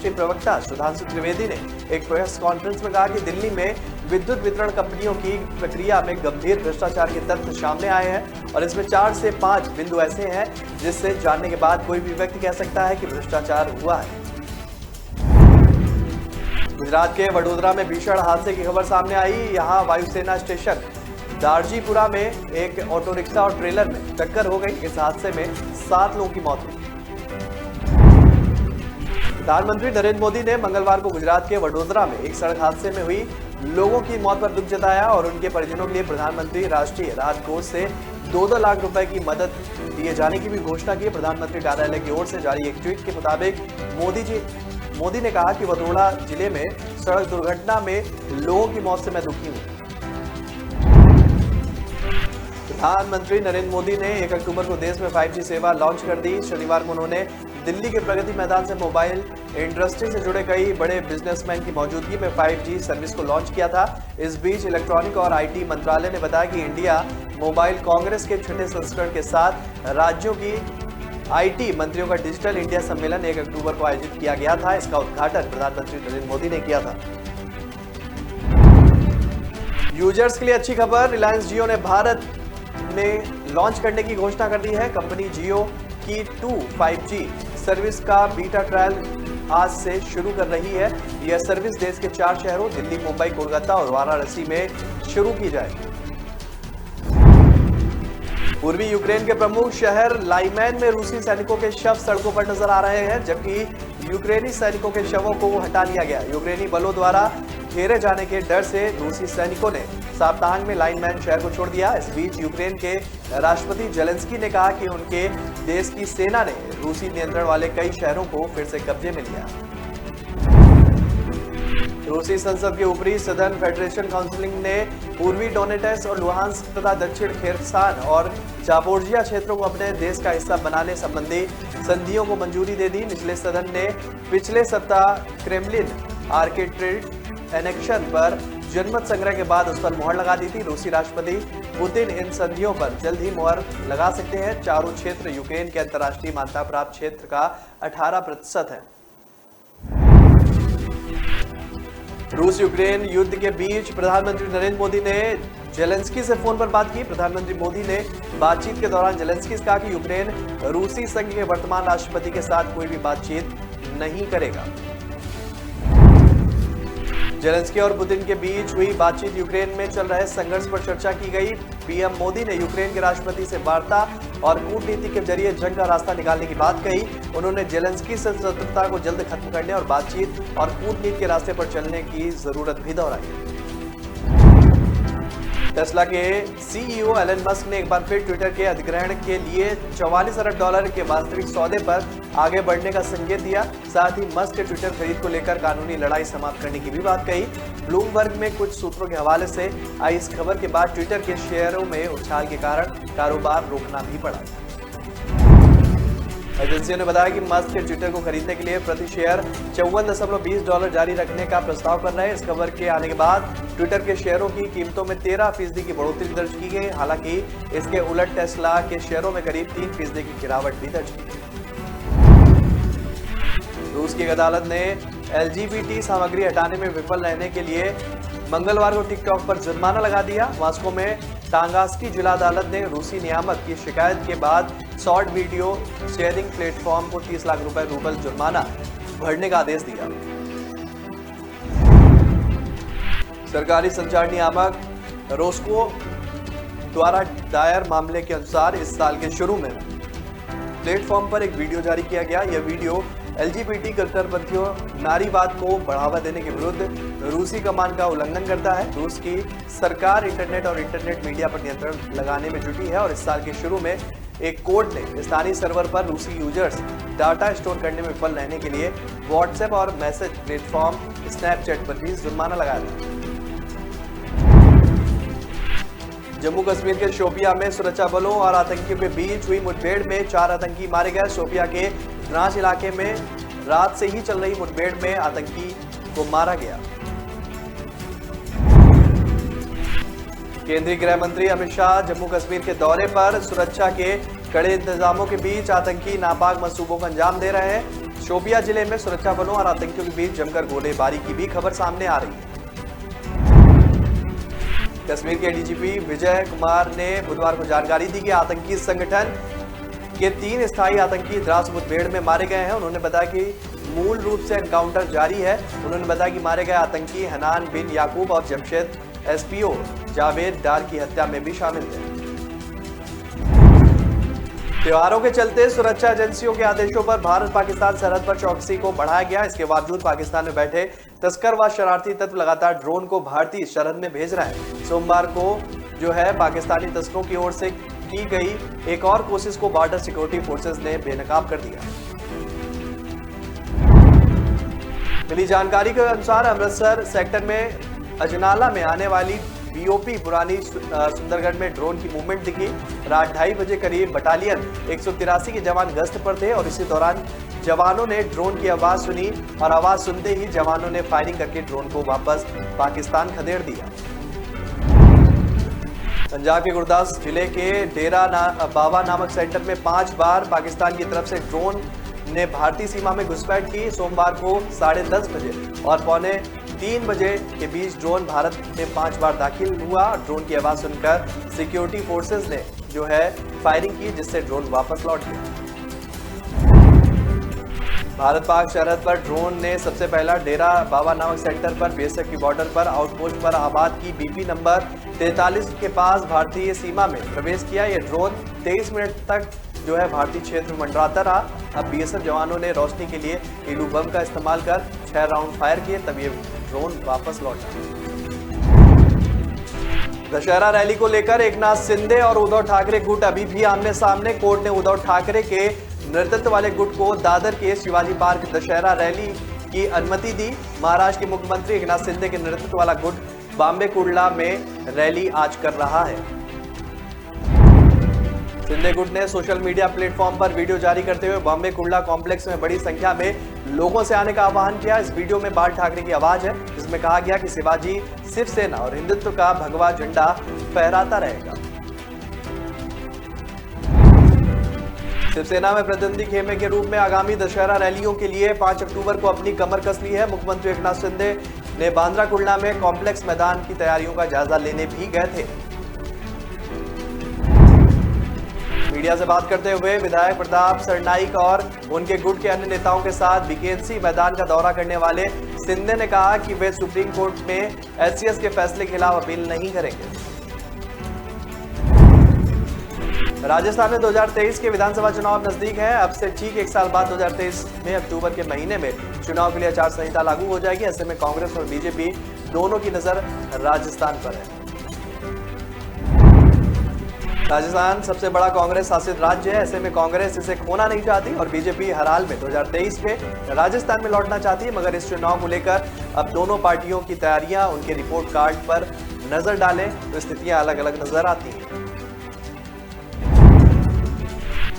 प्रवक्ता सुधांशु त्रिवेदी ने एक प्रेस कॉन्फ्रेंस में कहा कि दिल्ली में विद्युत वितरण कंपनियों की प्रक्रिया में गंभीर भ्रष्टाचार के तथ्य सामने आए हैं और इसमें 4 से 5 बिंदु ऐसे हैं जिससे जानने के बाद कोई भी व्यक्ति कह सकता है कि भ्रष्टाचार हुआ है। गुजरात के वडोदरा में भीषण हादसे की खबर सामने आई। यहां वायुसेना स्टेशन दारजीपुरा में एक ऑटो रिक्शा और ट्रेलर में टक्कर हो गई। इस हादसे में 7 लोगों की मौत हुई। प्रधानमंत्री नरेंद्र मोदी ने मंगलवार को गुजरात के वडोदरा में एक सड़क हादसे में हुई लोगों की मौत पर दुख जताया और उनके परिजनों के लिए प्रधानमंत्री राष्ट्रीय राहत कोष से 2-2 लाख रुपए की मदद दिए जाने की भी घोषणा की। प्रधानमंत्री कार्यालय की ओर से जारी एक ट्वीट के मुताबिक मोदी ने कहा कि वडोदरा जिले में सड़क दुर्घटना में लोगों की मौत से मैं दुखी हूं। प्रधानमंत्री नरेंद्र मोदी ने 1 अक्टूबर को देश में 5G सेवा लॉन्च कर दी। शनिवार को उन्होंने दिल्ली के प्रगति मैदान से मोबाइल इंडस्ट्री से जुड़े कई बड़े बिजनेसमैन की मौजूदगी में 5G सर्विस को लॉन्च किया था। इस बीच इलेक्ट्रॉनिक और IT मंत्रालय ने बताया कि इंडिया मोबाइल कांग्रेस के 6ठे संस्करण के साथ राज्यों की IT मंत्रियों का डिजिटल इंडिया सम्मेलन 1 अक्टूबर को आयोजित किया गया था। इसका उद्घाटन प्रधानमंत्री नरेंद्र मोदी ने किया था। यूजर्स के लिए अच्छी खबर, रिलायंस जियो ने भारत में लॉन्च करने की घोषणा कर दी है। कंपनी जियो की 2 5G सर्विस का बीटा ट्रायल आज से शुरू कर रही है। यह सर्विस देश के 4 शहरों दिल्ली, मुंबई, कोलकाता और वाराणसी में शुरू की जाएगी। पूर्वी यूक्रेन के प्रमुख शहर लाइमैन में रूसी सैनिकों के शव सड़कों पर नजर आ रहे हैं, जबकि यूक्रेनी सैनिकों के शवों को हटा लिया गया। यूक्रेनी बलों द्वारा घेरे जाने के डर से रूसी सैनिकों ने सप्ताहांत में लाइनमैन शहर को छोड़ दिया। इस बीच यूक्रेन के राष्ट्रपति जेलेंस्की ने कहा कि उनके देश की सेना ने रूसी नियंत्रण वाले कई शहरों को फिर से कब्जे में लिया। रूसी संसद के ऊपरी सदन फेडरेशन काउंसिल ने पूर्वी डोनेटेस्क और लुहांस्क तथा दक्षिण खेरसान और जापोरिजिया क्षेत्रों को अपने देश का हिस्सा बनाने संबंधी संधियों को मंजूरी दे दी। निचले सदन ने पिछले सप्ताह क्रेमलिन आर्बिट्रेट एनेक्शन पर जनमत संग्रह के बाद उस पर मुहर लगा दी थी। रूसी राष्ट्रपति पुतिन इन संधियों पर जल्द ही मुहर लगा सकते हैं। चारों क्षेत्र यूक्रेन के अंतर्राष्ट्रीय मान्यता प्राप्त क्षेत्र का 18% है। रूस यूक्रेन युद्ध के बीच प्रधानमंत्री नरेंद्र मोदी ने जेलेंस्की से फोन पर बात की। प्रधानमंत्री मोदी ने बातचीत के दौरान जेलेंस्की से कहा कि यूक्रेन रूसी संघ के वर्तमान राष्ट्रपति के साथ कोई भी बातचीत नहीं करेगा। जेलेंस्की और पुतिन के बीच हुई बातचीत यूक्रेन में चल रहे संघर्ष पर चर्चा की गई। पीएम मोदी ने यूक्रेन के राष्ट्रपति से वार्ता और कूटनीति के जरिए जंग का रास्ता निकालने की बात कही। उन्होंने जेलेंस्की से शत्रुता को जल्द खत्म करने और बातचीत और कूटनीति के रास्ते पर चलने की जरूरत भी दोहराई। टेस्ला के सीईओ एलन मस्क ने एक बार फिर ट्विटर के अधिग्रहण के लिए $44 अरब के वास्तविक सौदे पर आगे बढ़ने का संकेत दिया। साथ ही मस्क के ट्विटर खरीद को लेकर कानूनी लड़ाई समाप्त करने की भी बात कही। ब्लूमबर्ग में कुछ सूत्रों के हवाले से आई इस खबर के बाद ट्विटर के शेयरों में उछाल के कारण कारोबार रोकना भी पड़ा। एजेंसियों ने बताया कि मस्क के ट्विटर को खरीदने के लिए प्रति शेयर $54.20 जारी रखने का प्रस्ताव कर रहे हैं। इस खबर के आने के बाद ट्विटर के शेयरों की कीमतों में 13% की बढ़ोतरी दर्ज की गई। हालांकि इसके उलट टेस्ला के शेयरों में करीब 3% की गिरावट भी दर्ज की गई। रूस की एक अदालत ने LGBT सामग्री हटाने में विफल रहने के लिए मंगलवार को टिकटॉक पर जुर्माना लगा दिया। मॉस्को में टांगास्की जिला अदालत ने रूसी नियामक की शिकायत के बाद शॉर्ट वीडियो शेयरिंग प्लेटफॉर्म को 30 लाख रुपए रूबल जुर्माना भरने का आदेश दिया। सरकारी संचार नियामक रोस्को द्वारा दायर मामले के अनुसार इस साल के शुरू में प्लेटफॉर्म पर एक वीडियो जारी किया गया। यह वीडियो LGBT कट्टरपंथियों नारीवाद को बढ़ावा देने के विरुद्ध रूसी कमान का उल्लंघन करता है। रूस की सरकार इंटरनेट और इंटरनेट मीडिया पर नियंत्रण लगाने में जुटी है और इस साल के शुरू में एक कोर्ट ने स्थानीय सर्वर पर रूसी यूजर्स डाटा स्टोर करने में विफल रहने के लिए व्हाट्सएप और मैसेज प्लेटफॉर्म स्नैपचैट पर भी जुर्माना लगाया था। जम्मू कश्मीर के शोपिया में सुरक्षा बलों और आतंकियों के बीच हुई मुठभेड़ में 4 आतंकी मारे गए। शोपिया के द्रास इलाके में रात से ही चल रही मुठभेड़ में आतंकी को मारा गया। केंद्रीय गृह मंत्री अमित शाह जम्मू कश्मीर के दौरे पर सुरक्षा के कड़े इंतजामों के बीच आतंकी नापाक मंसूबों को अंजाम दे रहे हैं। शोपिया जिले में सुरक्षा बलों और आतंकियों के बीच जमकर गोलीबारी की भी खबर सामने आ रही है। कश्मीर के डीजीपी विजय कुमार ने बुधवार को जानकारी दी कि आतंकी संगठन के 3 स्थायी आतंकी द्रास मुठभेड़ में मारे गए हैं। उन्होंने बताया कि मूल रूप से एनकाउंटर जारी है। उन्होंने बताया कि मारे गए आतंकी हनान बिन याकूब और जमशेद एसपीओ जावेद डार की हत्या में भी शामिल थे। त्योहारों के चलते सुरक्षा एजेंसियों के आदेशों पर भारत पाकिस्तान सरहद पर चौकसी को बढ़ाया गया। इसके बावजूद पाकिस्तान में बैठे तस्कर व शरारती तत्व लगातार ड्रोन को भारतीय सरहद में भेज रहे हैं। सोमवार को जो है पाकिस्तानी तस्करों की ओर से की गई एक और कोशिश को बॉर्डर सिक्योरिटी फोर्सेस ने बेनकाब कर दिया। मिली जानकारी के अनुसार अमृतसर सेक्टर में अजनाला में आने वाली बीओपी पुरानी सुंदरगढ़ में ड्रोन की मूवमेंट दिखी। रात 2:30 बजे करीब बटालियन 183 के जवान गश्त पर थे और इसी दौरान जवानों ने ड्रोन की आवाज सुनी और आवाज सुनते ही जवानों ने फायरिंग करके ड्रोन को वापस पाकिस्तान खदेड़ दिया। पंजाब के गुरदास जिले के डेरा बाबा नामक सेंटर में 5 बार पाकिस्तान की तरफ से ड्रोन ने भारतीय सीमा में घुसपैठ की। सोमवार को 10:30 बजे और 2:45 बजे के बीच ड्रोन भारत में 5 बार दाखिल हुआ। ड्रोन की आवाज सुनकर सिक्योरिटी फोर्सेस ने जो है फायरिंग की, जिससे ड्रोन वापस लौट गया। भारत पाक सरहद पर ड्रोन ने सबसे पहला डेरा बाबा नामक सेक्टर पर बीएसएफ की बॉर्डर पर आउटपोस्ट पर आबाद की बीपी नंबर 43 के पास भारतीय सीमा में प्रवेश किया। यह ड्रोन 23 मिनट तक जो है भारतीय क्षेत्र में मंडराता रहा। अब बीएसएफ जवानों ने रोशनी के लिए इलू बम का इस्तेमाल कर 6 राउंड फायर किए, तब ये ड्रोन वापस लौटा। दशहरा रैली को लेकर एकनाथ शिंदे और उद्धव ठाकरे गुट अभी भी आमने सामने। कोर्ट ने उद्धव ठाकरे के नेतृत्व वाले गुट को दादर के शिवाजी पार्क दशहरा रैली की अनुमति दी। महाराष्ट्र के मुख्यमंत्री एकनाथ शिंदे के नेतृत्व वाला गुट बॉम्बे कुर्ला में रैली आज कर रहा है। शिंदे गुट ने सोशल मीडिया प्लेटफॉर्म पर वीडियो जारी करते हुए बॉम्बे कुर्ला कॉम्प्लेक्स में बड़ी संख्या में लोगों से आने का आह्वान किया। इस वीडियो में बाल ठाकरे की आवाज है, जिसमें जिसमें कहा गया कि शिवाजी शिवसेना और हिंदुत्व का भगवा झंडा फहराता रहेगा। शिवसेना में प्रतिनिधि खेमे के रूप में आगामी दशहरा रैलियों के लिए 5 अक्टूबर को अपनी कमर कस ली है। मुख्यमंत्री एकनाथ शिंदे ने बांद्रा कुर्ला में कॉम्प्लेक्स मैदान की तैयारियों का जायजा लेने भी गए थे। मीडिया से बात करते हुए विधायक प्रताप सरनाईक और उनके गुट के अन्य नेताओं के साथ बीकेएमसी मैदान का दौरा करने वाले शिंदे ने कहा कि वे सुप्रीम कोर्ट में एससीएस के फैसले के खिलाफ अपील नहीं करेंगे। राजस्थान में 2023 के विधानसभा चुनाव नजदीक हैं। अब से ठीक एक साल बाद 2023 में अक्टूबर के महीने में चुनाव के लिए आचार संहिता लागू हो जाएगी। ऐसे में कांग्रेस और बीजेपी दोनों की नजर राजस्थान पर है। राजस्थान सबसे बड़ा कांग्रेस शासित राज्य है। ऐसे में कांग्रेस इसे खोना नहीं चाहती और बीजेपी हर हाल में 2023 के राजस्थान में लौटना चाहती है। मगर इस चुनाव को लेकर अब दोनों पार्टियों की तैयारियां उनके रिपोर्ट कार्ड पर नजर डालें तो स्थितियां अलग अलग नजर आती हैं।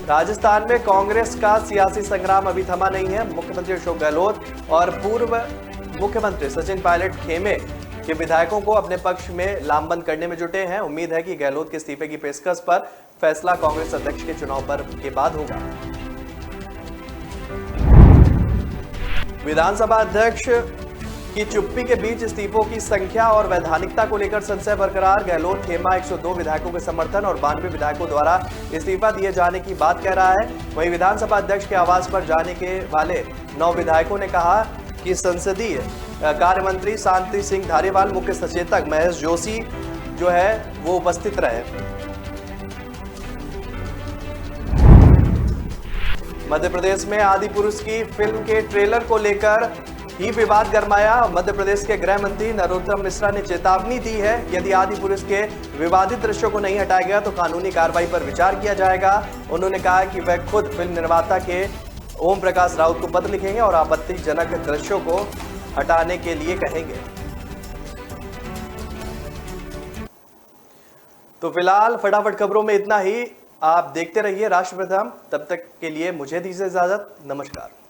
राजस्थान में कांग्रेस का सियासी संग्राम अभी थमा नहीं है। मुख्यमंत्री अशोक गहलोत और पूर्व मुख्यमंत्री सचिन पायलट खेमे के विधायकों को अपने पक्ष में लामबंद करने में जुटे हैं। उम्मीद है कि गहलोत के इस्तीफे की पेशकश पर फैसला कांग्रेस अध्यक्ष के चुनाव पर के बाद होगा। विधानसभा अध्यक्ष की चुप्पी के बीच इस्तीफों की संख्या और वैधानिकता को लेकर संशय बरकरार। गहलोत खेमा 102 विधायकों के समर्थन और 92 विधायकों द्वारा इस्तीफा दिए जाने की बात कह रहा है। वहीं विधानसभा अध्यक्ष के आवास पर जाने के वाले 9 विधायकों ने कहा कि संसदीय कार्य मंत्री शांति सिंह धारीवाल, मुख्य सचेतक महेश जोशी जो है वो उपस्थित रहे। मध्य प्रदेश में आदि पुरुष की फिल्म के ट्रेलर को लेकर ही विवाद गरमाया। मध्य प्रदेश के गृह मंत्री नरोत्तम मिश्रा ने चेतावनी दी है कि यदि आदि पुरुष के विवादित दृश्यों को नहीं हटाया गया तो कानूनी कार्रवाई पर विचार किया जाएगा। उन्होंने कहा कि वह खुद फिल्म निर्माता के ओम प्रकाश राउत को पत्र लिखेंगे और आपत्तिजनक दृश्यों को हटाने के लिए कहेंगे। तो फिलहाल फटाफट खबरों में इतना ही। आप देखते रहिए राष्ट्र प्रथम। तब तक के लिए मुझे दीजिए इजाजत। नमस्कार।